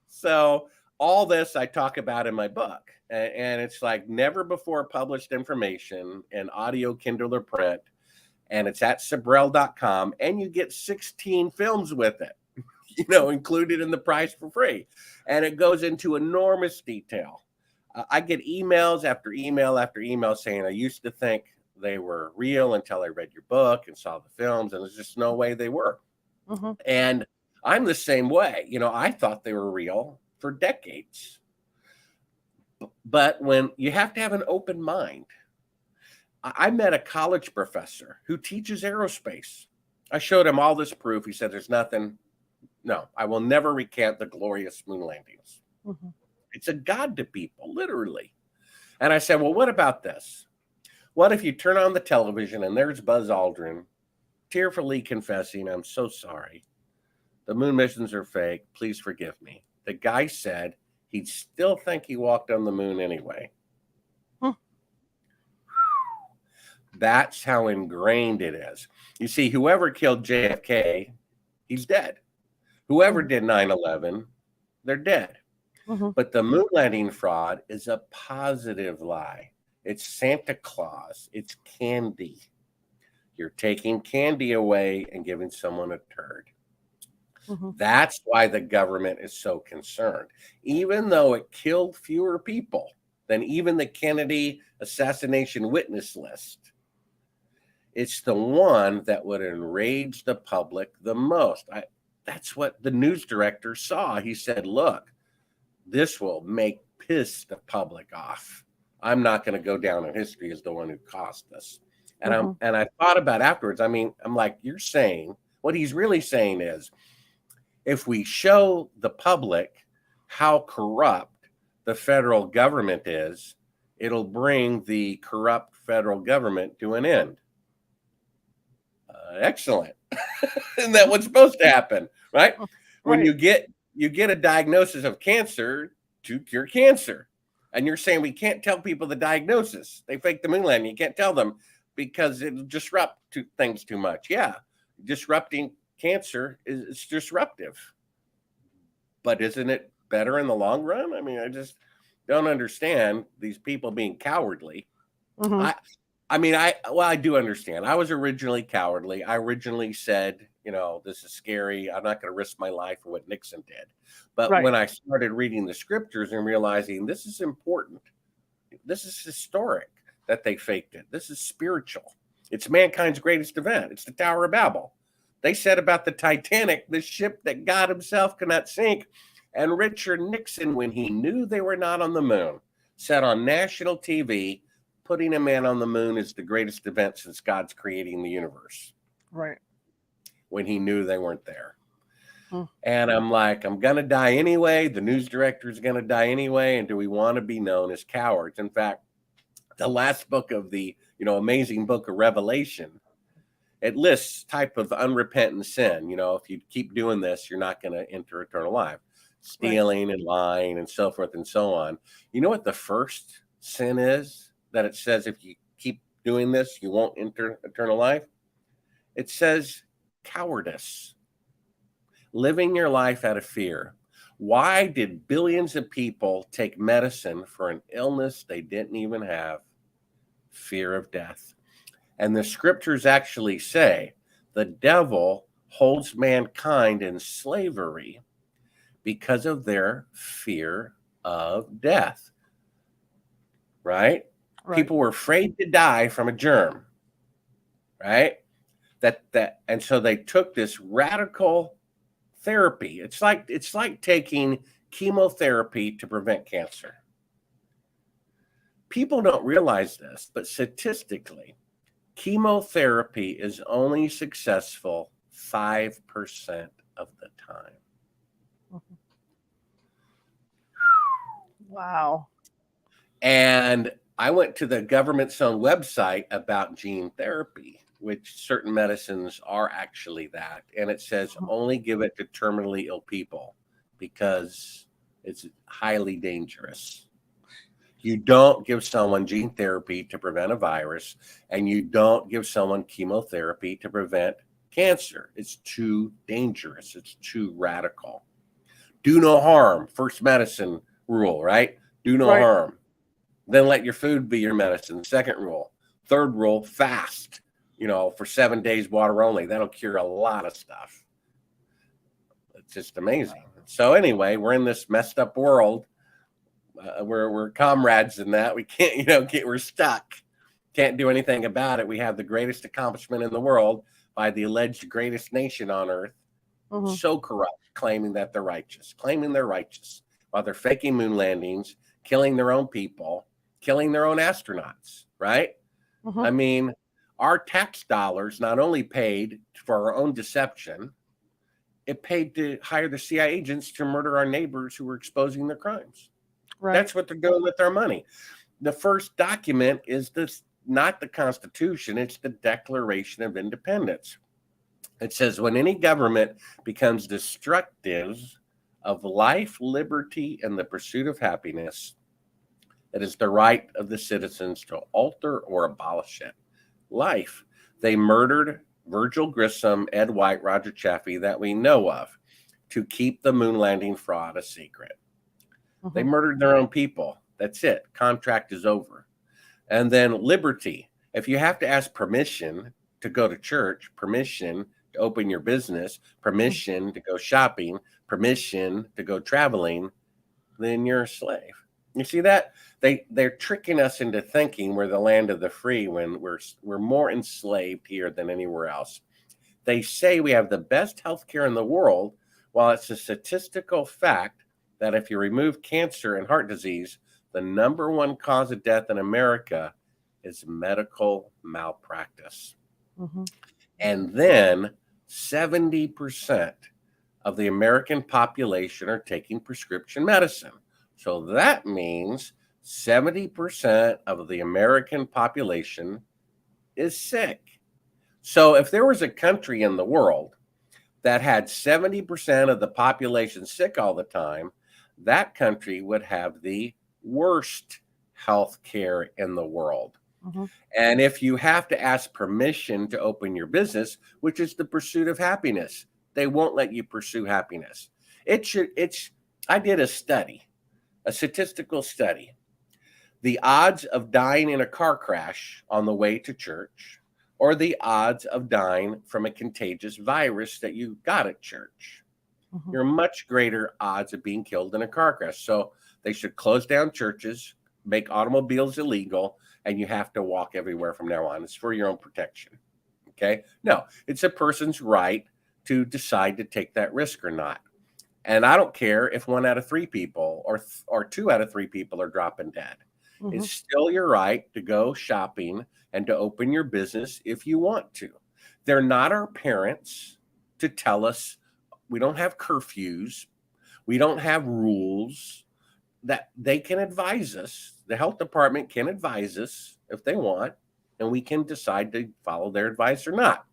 So all this I talk about in my book, and it's like never before published information in audio, Kindle, or print. And it's at Sibrel.com, and you get 16 films with it, you know, included in the price for free. And it goes into enormous detail. I get emails after email after email saying, I used to think they were real until I read your book and saw the films, and there's just no way they were. And I'm the same way. You know, I thought they were real for decades. But when you have to have an open mind. I met a college professor who teaches aerospace. I showed him all this proof. He said, there's nothing. No, I will never recant the glorious moon landings. It's a god to people, literally. And I said, well, what about this? What if you turn on the television and there's Buzz Aldrin tearfully confessing, I'm so sorry. The moon missions are fake. Please forgive me. The guy said he'd still think he walked on the moon anyway. That's how ingrained it is. You see, whoever killed JFK, he's dead. Whoever did 9/11, they're dead. But the moon landing fraud is a positive lie. It's Santa Claus. It's candy. You're taking candy away and giving someone a turd. That's why the government is so concerned. Even though it killed fewer people than even the Kennedy assassination witness list, it's the one that would enrage the public the most. That's what the news director saw. He said, look, this will piss the public off. I'm not going to go down in history as the one who caused this. And I thought about afterwards, I mean, I'm like, you're saying, what he's really saying is, if we show the public how corrupt the federal government is, it'll bring the corrupt federal government to an end. Excellent. Isn't that what's supposed to happen, right? When you get a diagnosis of cancer to cure cancer, and you're saying we can't tell people the diagnosis. They fake the moon landing. You can't tell them because it'll disrupt things too much. Yeah, disrupting cancer is disruptive. But isn't it better in the long run? I mean, I just don't understand these people being cowardly. Mhm. I do understand. I was originally cowardly. I originally said, this is scary. I'm not going to risk my life for what Nixon did. But Right. when I started reading the scriptures and realizing this is important, this is historic that they faked it. This is spiritual. It's mankind's greatest event. It's the Tower of Babel. They said about the Titanic, the ship that God himself cannot sink. And Richard Nixon, when he knew they were not on the moon, said on national TV, putting a man on the moon is the greatest event since God's creating the universe. Right. When he knew they weren't there. Hmm. And I'm like, I'm going to die anyway. The news director is going to die anyway. And do we want to be known as cowards? In fact, the last book of the, amazing book of Revelation, it lists type of unrepentant sin. If you keep doing this, you're not going to enter eternal life. Stealing and lying and so forth and so on. You know what the first sin is that it says if you keep doing this, you won't enter eternal life? It says cowardice. Living your life out of fear. Why did billions of people take medicine for an illness they didn't even have? Fear of death. And the scriptures actually say the devil holds mankind in slavery because of their fear of death. Right? People were afraid to die from a germ. Right? And so they took this radical therapy. It's like taking chemotherapy to prevent cancer. People don't realize this, but statistically, chemotherapy is only successful 5% of the time. Mhm. Wow. And I went to the government's own website about gene therapy, which certain medicines are actually that. And it says only give it to terminally ill people because it's highly dangerous. You don't give someone gene therapy to prevent a virus, and you don't give someone chemotherapy to prevent cancer. It's too dangerous. It's too radical. Do no harm. First medicine rule, right? Do no harm. Then let your food be your medicine. Second rule. Third rule, fast. For 7 days, water only. That'll cure a lot of stuff. It's just amazing. So anyway, we're in this messed up world. We're comrades in that. We can't, we're stuck. Can't do anything about it. We have the greatest accomplishment in the world by the alleged greatest nation on earth. So corrupt, claiming that they're righteous, while they're faking moon landings, killing their own people, killing their own astronauts, right? I mean, our tax dollars not only paid for our own deception, it paid to hire the CIA agents to murder our neighbors who were exposing their crimes. Right. That's what they're doing with their money. The first document is not the Constitution, it's the Declaration of Independence. It says when any government becomes destructive of life, liberty, and the pursuit of happiness, it is the right of the citizens to alter or abolish it. Life. They murdered Virgil Grissom, Ed White, Roger Chaffee that we know of to keep the moon landing fraud a secret. They murdered their own people. That's it. Contract is over. And then liberty. If you have to ask permission to go to church, permission to open your business, permission to go shopping, permission to go traveling, then you're a slave. You see that? They're tricking us into thinking we're the land of the free when we're more enslaved here than anywhere else. They say we have the best healthcare in the world, while it's a statistical fact that if you remove cancer and heart disease, the number one cause of death in America is medical malpractice. And then 70% of the American population are taking prescription medicine. So that means 70% of the American population is sick. So if there was a country in the world that had 70% of the population sick all the time, that country would have the worst health care in the world. Mhm. And if you have to ask permission to open your business, which is the pursuit of happiness, they won't let you pursue happiness. I did a study, a statistical study. The odds of dying in a car crash on the way to church, or the odds of dying from a contagious virus that you got at church. Mhm. You're much greater odds of being killed in a car crash. So they should close down churches, make automobiles illegal, and you have to walk everywhere from now on. It's for your own protection. Okay. No, it's a person's right to decide to take that risk or not. And I don't care if 1 out of 3 people or 2 out of 3 people are dropping dead. Mhm. It's still your right to go shopping and to open your business if you want to. They're not our parents to tell us. We don't have curfews. We don't have rules that they can advise us. The health department can advise us if they want, and we can decide to follow their advice or not.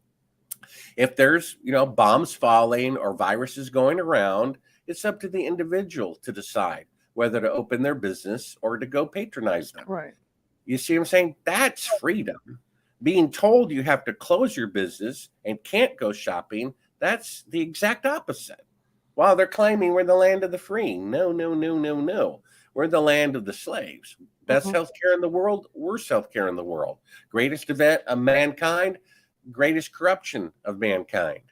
If there's, bombs falling or viruses going around, it's up to the individual to decide whether to open their business or to go patronize them. Right. You see what I'm saying? That's freedom. Being told you have to close your business and can't go shopping, that's the exact opposite. While they're claiming we're the land of the free. No, no, no, no, no. We're the land of the slaves. Best Mhm. healthcare in the world, worst healthcare in the world. Greatest event of mankind, greatest corruption of mankind.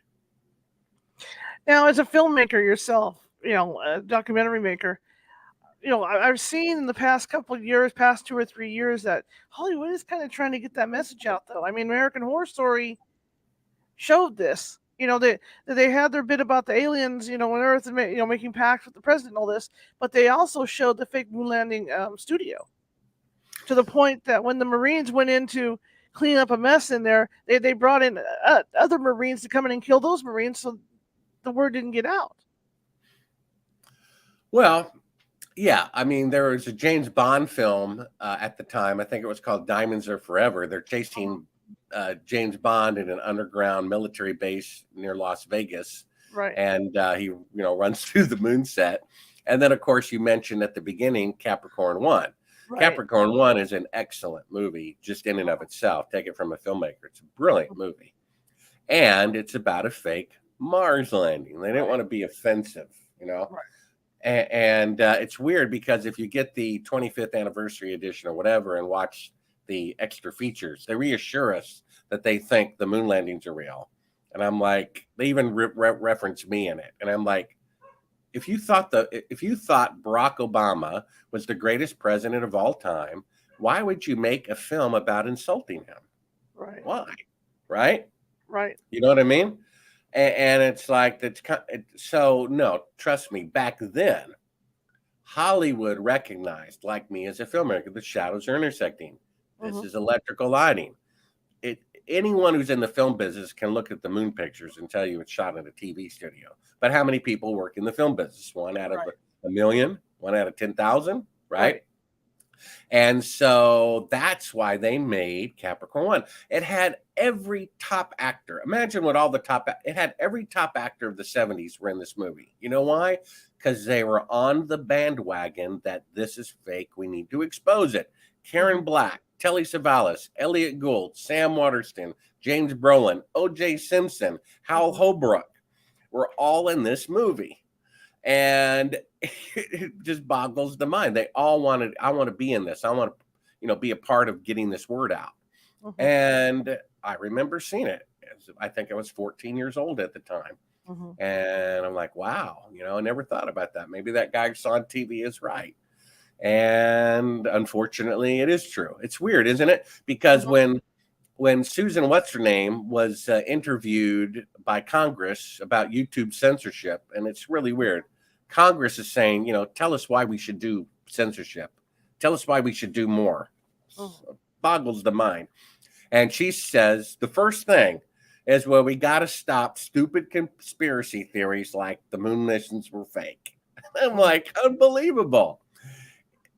Now, as a filmmaker yourself, a documentary maker, I've seen in the past couple of years, past 2 or 3 years, that Hollywood is kind of trying to get that message out, though. I mean, American Horror Story showed this. They had their bit about the aliens, when Earth is making pacts with the president and all this, but they also showed the fake moon landing studio, to the point that when the Marines went in to clean up a mess in there, they brought in other Marines to come in and kill those Marines, so the word didn't get out. Well, yeah, I mean, there was a James Bond film at the time. I think it was called Diamonds Are Forever. They're chasing James Bond in an underground military base near Las Vegas, Right. and he, runs through the moon set. And then, of course, you mentioned at the beginning Capricorn One. Right. Capricorn One is an excellent movie, just in and of itself. Take it from a filmmaker; it's a brilliant movie, and it's about a fake Mars landing. They didn't Right. want to be offensive, Right. and it's weird because if you get the 25th anniversary edition or whatever and watch the extra features, they reassure us that they think the moon landings are real. And I'm like, they even reference me in it. And I'm like, if you thought Barack Obama was the greatest president of all time, why would you make a film about insulting him? Right. Why? Right? Right. You know what I mean? And it's like so no, trust me, back then Hollywood recognized, like me as a filmmaker, the shadows are intersecting. This Mhm. is electrical lighting. Anyone who's in the film business can look at the moon pictures and tell you it's shot in a TV studio. But how many people work in the film business? 1 out of Right. a million, 1 out of 10,000, right? Right. And so that's why they made Capricorn One. It had every top actor. Imagine what it had every top actor of the 70s were in this movie. You know why? Because they were on the bandwagon that this is fake. We need to expose it. Karen Mhm. Black, Telly Savalas, Elliot Gould, Sam Waterston, James Brolin, O.J. Simpson, Hal Mhm. Holbrook were all in this movie. And it just boggles the mind. They all wanted, I want to be in this. I want to, be a part of getting this word out. Mhm. And I remember seeing it. I think I was 14 years old at the time. Mhm. And I'm like, wow, I never thought about that. Maybe that guy I saw on TV is right. And unfortunately, it is true. It's weird, isn't it? Because Mhm. when Susan What's her name was interviewed by Congress about YouTube censorship, and it's really weird. Congress is saying, tell us why we should do censorship. Tell us why we should do more. Mhm. Boggles the mind. And she says the first thing is, well, we got to stop stupid conspiracy theories like the moon missions were fake. I'm Mhm. like, unbelievable.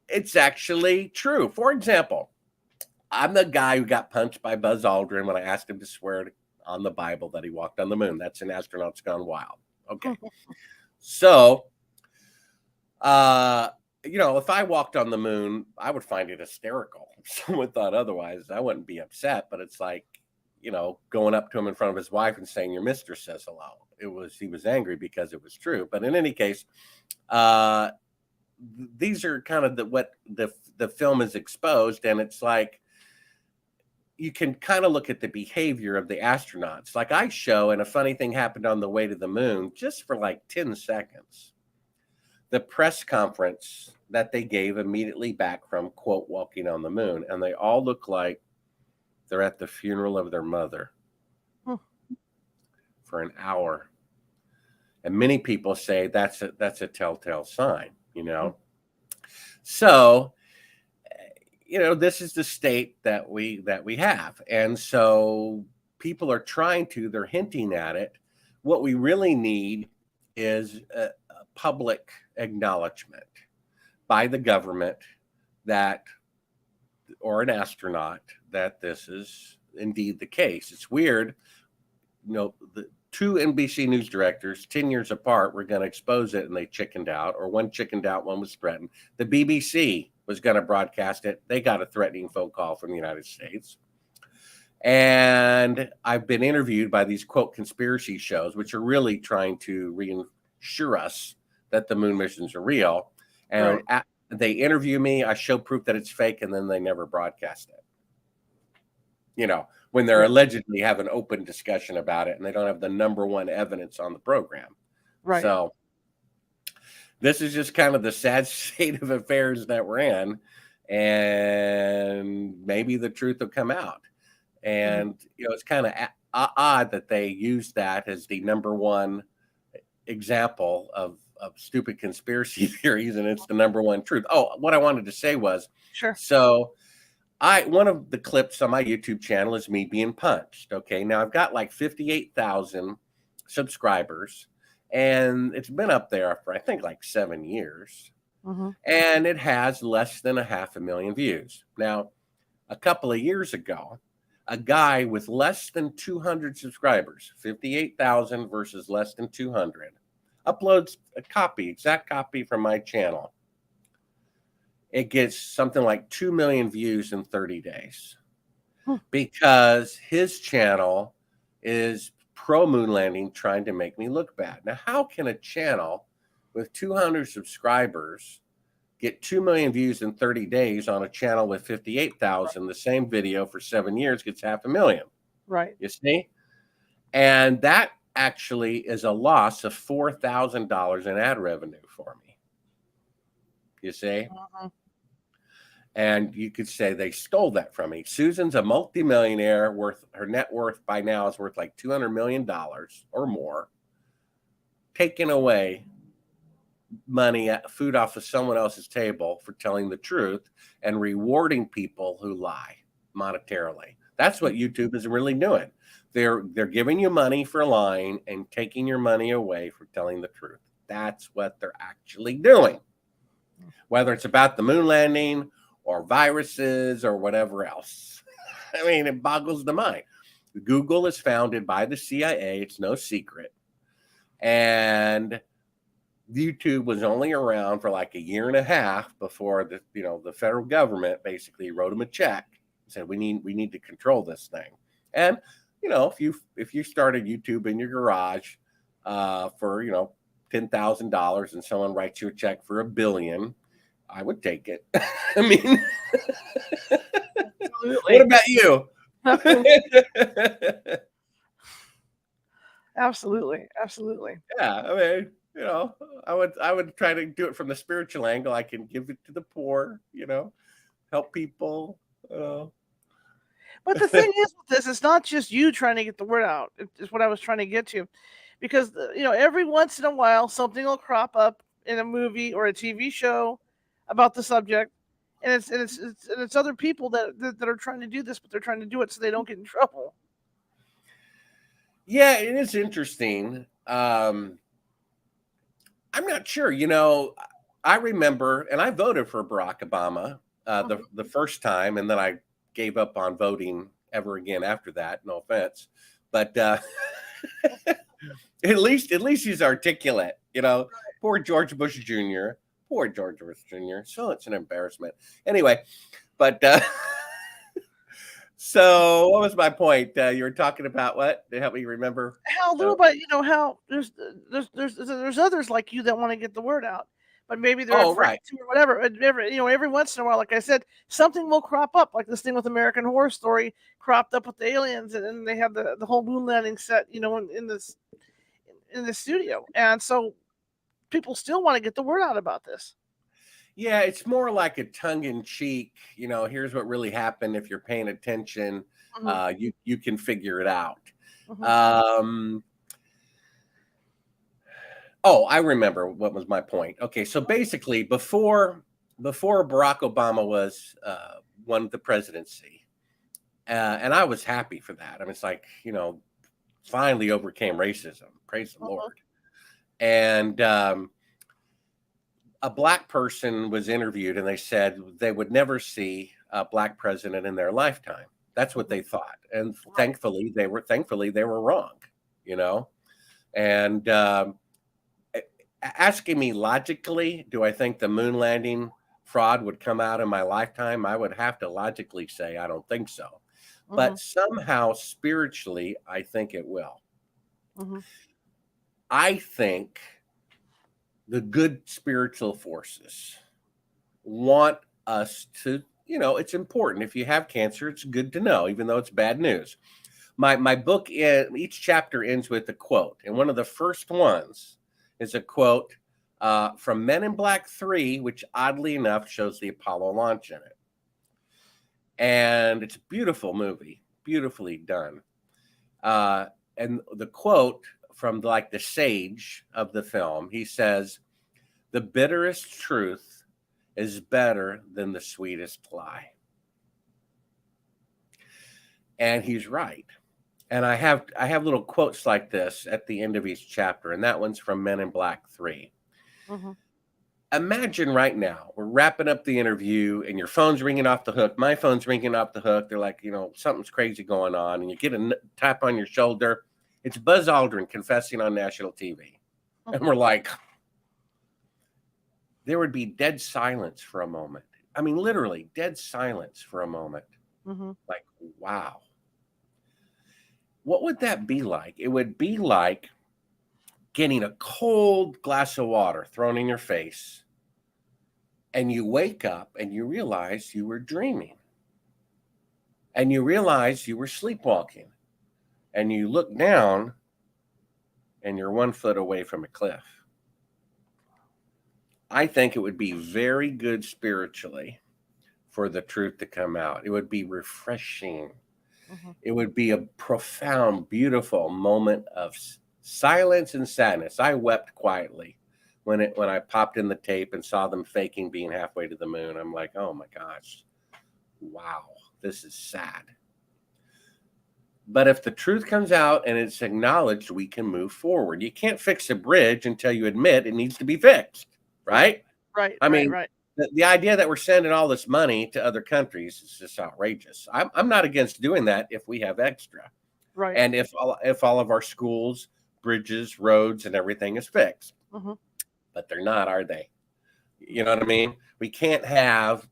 It's actually true. For example, I'm the guy who got punched by Buzz Aldrin when I asked him to swear on the Bible that he walked on the moon. That's in Astronauts Gone Wild. Okay. So, if I walked on the moon, I would find it hysterical. If someone thought otherwise, I wouldn't be upset. But it's like, going up to him in front of his wife and saying, "Your mistress says hello." He was angry because it was true. But in any case, uh, these are kind of what the film is exposed, and it's like you can kind of look at the behavior of the astronauts. Like I show, and a funny thing happened on the way to the moon, just for like 10 seconds. The press conference that they gave immediately back from, quote, walking on the moon, and they all look like they're at the funeral of their mother for an hour. And many people say that's a telltale sign, So, this is the state that we have. And so people are they're hinting at it. What we really need is a public acknowledgement by the government or an astronaut that this is indeed the case. It's weird, the two NBC News directors, 10 years apart, were going to expose it, and they chickened out, or one chickened out, one was threatened. The BBC was going to broadcast it. They got a threatening phone call from the United States. And I've been interviewed by these, quote, conspiracy shows, which are really trying to reassure us that the moon missions are real. And they interview me, I show proof that it's fake, and then they never broadcast it. When they're allegedly have an open discussion about it, and they don't have the number one evidence on the program. Right. So this is just kind of the sad state of affairs that we're in, and maybe the truth will come out. And it's kind of odd that they use that as the number one example of stupid conspiracy theories, and it's the number one truth. Oh, what I wanted to say was, sure. So one of the clips on my YouTube channel is me being punched. Okay, now I've got like 58,000 subscribers, and it's been up there for I think like 7 years, and it has less than 500,000 views. Now, a couple of years ago, a guy with less than 200 subscribers, 58,000 versus less than 200, uploads exact copy from my channel. It gets something like 2 million views in 30 days because his channel is pro moon landing, trying to make me look bad. Now, how can a channel with 200 subscribers get 2 million views in 30 days on a channel with 58,000? The same video for 7 years gets 500,000. Right. You see? And that actually is a loss of $4,000 in ad revenue for me. You see? And you could say they stole that from me. Susan's a multimillionaire. Her net worth by now is worth like $200 million or more. Taking away money, food off of someone else's table for telling the truth, and rewarding people who lie monetarily. That's what YouTube is really doing. They're giving you money for lying and taking your money away for telling the truth. That's what they're actually doing. Whether it's about the moon landing or viruses or whatever else. I mean, it boggles the mind. Google is founded by the CIA. It's no secret. And YouTube was only around for like a year and a half before the federal government basically wrote them a check and said, we need to control this thing. And if you started YouTube in your garage for $10,000 and someone writes you a check for $1 billion, I would take it. I mean, what about you? Absolutely. Yeah, I mean, I would try to do it from the spiritual angle. I can give it to the poor, help people. But the thing is with this, it's not just you trying to get the word out. It's what I was trying to get to, because every once in a while something will crop up in a movie or a TV show about the subject, and it's other people that are trying to do this, but they're trying to do it so they don't get in trouble. Yeah, it is interesting. I'm not sure. I remember, and I voted for Barack Obama the first time, and then I gave up on voting ever again after that. No offense, but at least he's articulate. Poor George Bush Jr. Poor George Bush Jr. So it's an embarrassment. Anyway, but so what was my point? You were talking about what to help me remember? How little, but how there's others like you that want to get the word out, but maybe they're Oh, afraid right. to or whatever. And every once in a while, like I said, something will crop up, like this thing with American Horror Story cropped up with the aliens, and then they have the whole moon landing set, in the studio, and so people still want to get the word out about this. Yeah, it's more like a tongue in cheek. Here's what really happened. If you're paying attention, Hmm. you can figure it out. Hmm. Um, oh, I remember what was my point. Okay, so basically, before Barack Obama was won the presidency, and I was happy for that. I mean, it's like finally overcame racism. Praise the Hmm. Lord. And a black person was interviewed, and they said they would never see a black president in their lifetime. That's what they thought, and Right. thankfully they were wrong. And asking me logically, do I think the moon landing fraud would come out in my lifetime? I would have to logically say I don't think so, Hmm. but somehow spiritually, I think it will. Hmm. I think the good spiritual forces want us to, it's important. If you have cancer, it's good to know, even though it's bad news. My book, each chapter ends with a quote. And one of the first ones is a quote from Men in Black 3, which oddly enough shows the Apollo launch in it. And it's a beautiful movie, beautifully done. And the quote from like the sage of the film, he says, "The bitterest truth is better than the sweetest lie." And he's right. And I have little quotes like this at the end of each chapter, and that one's from Men in Black 3. Hmm. Imagine right now, we're wrapping up the interview and your phone's ringing off the hook. My phone's ringing off the hook. They're like, something's crazy going on. And you get a tap on your shoulder. It's Buzz Aldrin confessing on national TV. And we're like, there would be dead silence for a moment. I mean, literally dead silence for a moment. Hmm. Like, wow. What would that be like? It would be like getting a cold glass of water thrown in your face, and you wake up and you realize you were dreaming, and you realize you were sleepwalking, and you look down and you're 1 foot away from a cliff. I think it would be very good spiritually for the truth to come out. It would be refreshing. Hmm. It would be a profound, beautiful moment of silence and sadness. I wept quietly when I popped in the tape and saw them faking being halfway to the moon. I'm like, oh my gosh, wow, this is sad. But if the truth comes out and it's acknowledged, we can move forward. You can't fix a bridge until you admit it needs to be fixed, right? Right. I Right. mean, Right. the idea that we're sending all this money to other countries is just outrageous. I'm not against doing that if we have extra. Right. And if all of our schools, bridges, roads, and everything is fixed. Hmm. But they're not, are they? You know what I mean? We can't have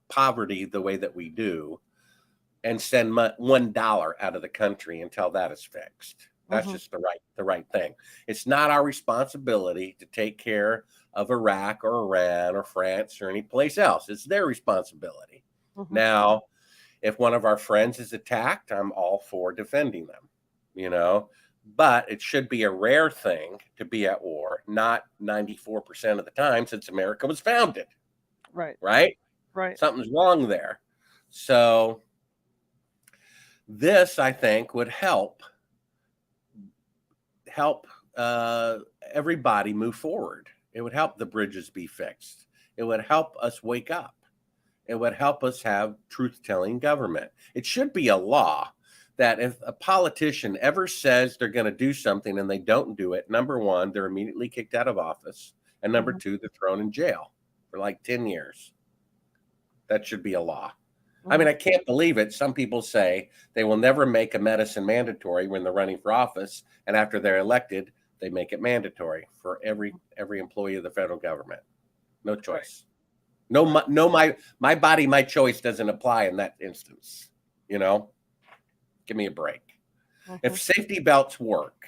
poverty the way that we do and send $1 out of the country until that is fixed. That's Hmm. just the right thing. It's not our responsibility to take care of Iraq or Iran or France or any place else. It's their responsibility. Hmm. Now, if one of our friends is attacked, I'm all for defending them, but it should be a rare thing to be at war, not 94% of the time since America was founded, Right. right? Right. Something's wrong there. So this, I think, would help everybody move forward. It would help the bridges be fixed. It would help us wake up. It would help us have truth-telling government. It should be a law that if a politician ever says they're going to do something and they don't do it, number one, they're immediately kicked out of office. And number Hmm. two, they're thrown in jail for like 10 years. That should be a law. I Hmm. mean, I can't believe it. Some people say they will never make a medicine mandatory when they're running for office. And after they're elected, they make it mandatory for every employee of the federal government. No choice. No, my body, my choice doesn't apply in that instance. You know, give me a break. If safety belts work,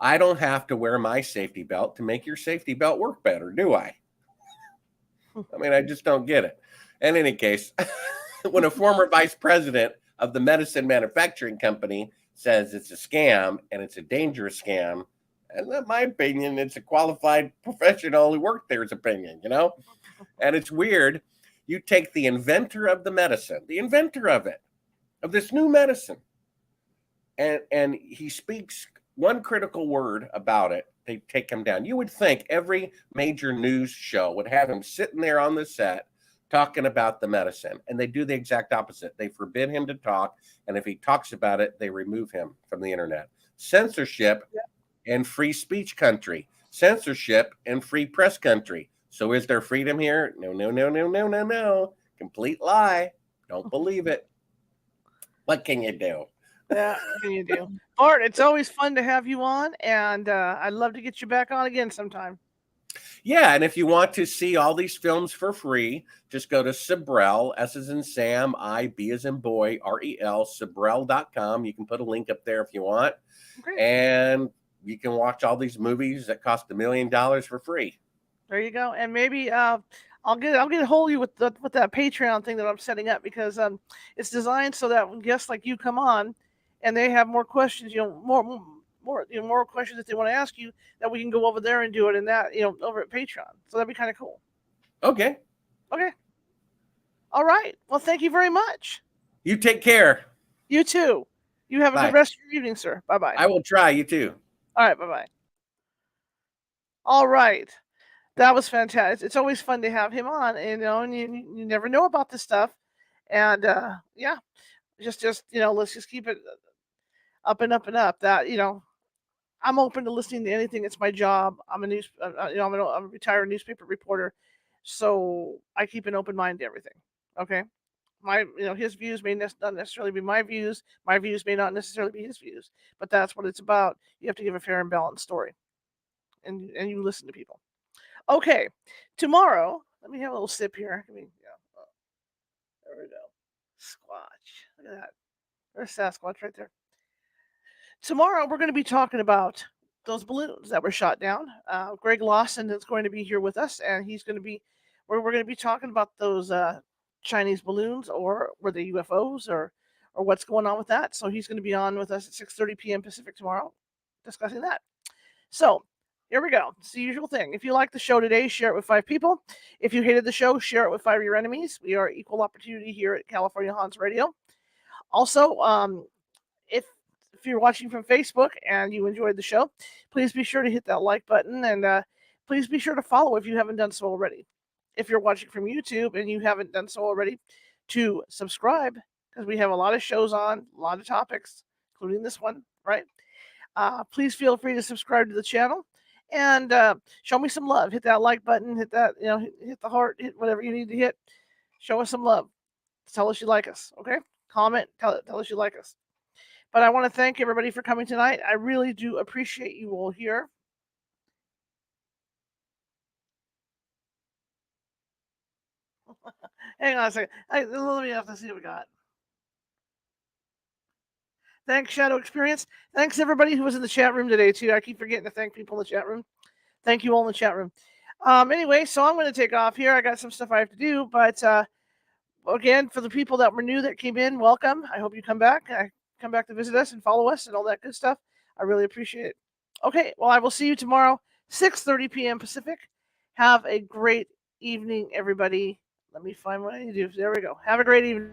I don't have to wear my safety belt to make your safety belt work better, do I? I mean, I just don't get it. In any case, when a former vice president of the medicine manufacturing company says it's a scam and it's a dangerous scam, and in my opinion, it's a qualified professional who worked there's opinion, you know? And it's weird. You take the inventor of the medicine, the inventor of it, of this new medicine, and he speaks one critical word about it, they take him down. You would think every major news show would have him sitting there on the set talking about the medicine, and they do the exact opposite. They forbid him to talk, and if he talks about it, they remove him from the internet. Censorship and free speech country, censorship and free press country. So is there freedom here? No, no, no, no, no, no, no. Complete lie. Don't believe it. What can you do? Yeah, what can you do? Bart, it's always fun to have you on, and I'd love to get you back on again sometime. Yeah, and if you want to see all these films for free, just go to Sibrel, S as in Sam, I, B as in boy, REL, Sibrel.com. You can put a link up there if you want. Okay. And you can watch all these movies that cost $1 million for free. There you go. And maybe I'll get a hold of you with that Patreon thing that I'm setting up, because it's designed so that when guests like you come on and they have more questions, more questions that they want to ask you, that we can go over there and do it in that, over at Patreon. So that'd be kind of cool. Okay. All right. Well, thank you very much. You take care. You too. You have a good rest of your evening, sir. Bye-bye. I will try. You too. All right. Bye-bye. All right. That was fantastic. It's always fun to have him on, and you never know about this stuff. And just let's just keep it up and up and up. That I'm open to listening to anything. It's my job. I'm I'm a retired newspaper reporter, so I keep an open mind to everything. Okay, his views may not necessarily be my views. My views may not necessarily be his views, but that's what it's about. You have to give a fair and balanced story, and you listen to people. Okay, tomorrow, let me have a little sip here. There we go. Squatch. Look at that. There's Sasquatch right there. Tomorrow, we're going to be talking about those balloons that were shot down. Greg Lawson is going to be here with us, and we're going to be talking about those Chinese balloons, or were they UFOs, or what's going on with that. So he's going to be on with us at 6:30 p.m. Pacific tomorrow, discussing that. So here we go. It's the usual thing. If you like the show today, share it with 5 people. If you hated the show, share it with 5 of your enemies. We are equal opportunity here at California Haunts Radio. Also, if you're watching from Facebook and you enjoyed the show, please be sure to hit that like button, and please be sure to follow if you haven't done so already. If you're watching from YouTube and you haven't done so already, to subscribe, because we have a lot of shows on, a lot of topics, including this one, right? Please feel free to subscribe to the channel. And show me some love. Hit that like button. Hit that, hit the heart. Hit whatever you need to hit. Show us some love. Tell us you like us. Okay? Comment. Tell us you like us. But I want to thank everybody for coming tonight. I really do appreciate you all here. Hang on a second. Let me have to see what we got. Thanks, Shadow Experience. Thanks, everybody who was in the chat room today, too. I keep forgetting to thank people in the chat room. Thank you all in the chat room. Anyway, so I'm going to take off here. I got some stuff I have to do. But again, for the people that were new that came in, welcome. I hope you come back. Come back to visit us and follow us and all that good stuff. I really appreciate it. Okay, well, I will see you tomorrow, 6:30 p.m. Pacific. Have a great evening, everybody. Let me find what I need to do. There we go. Have a great evening.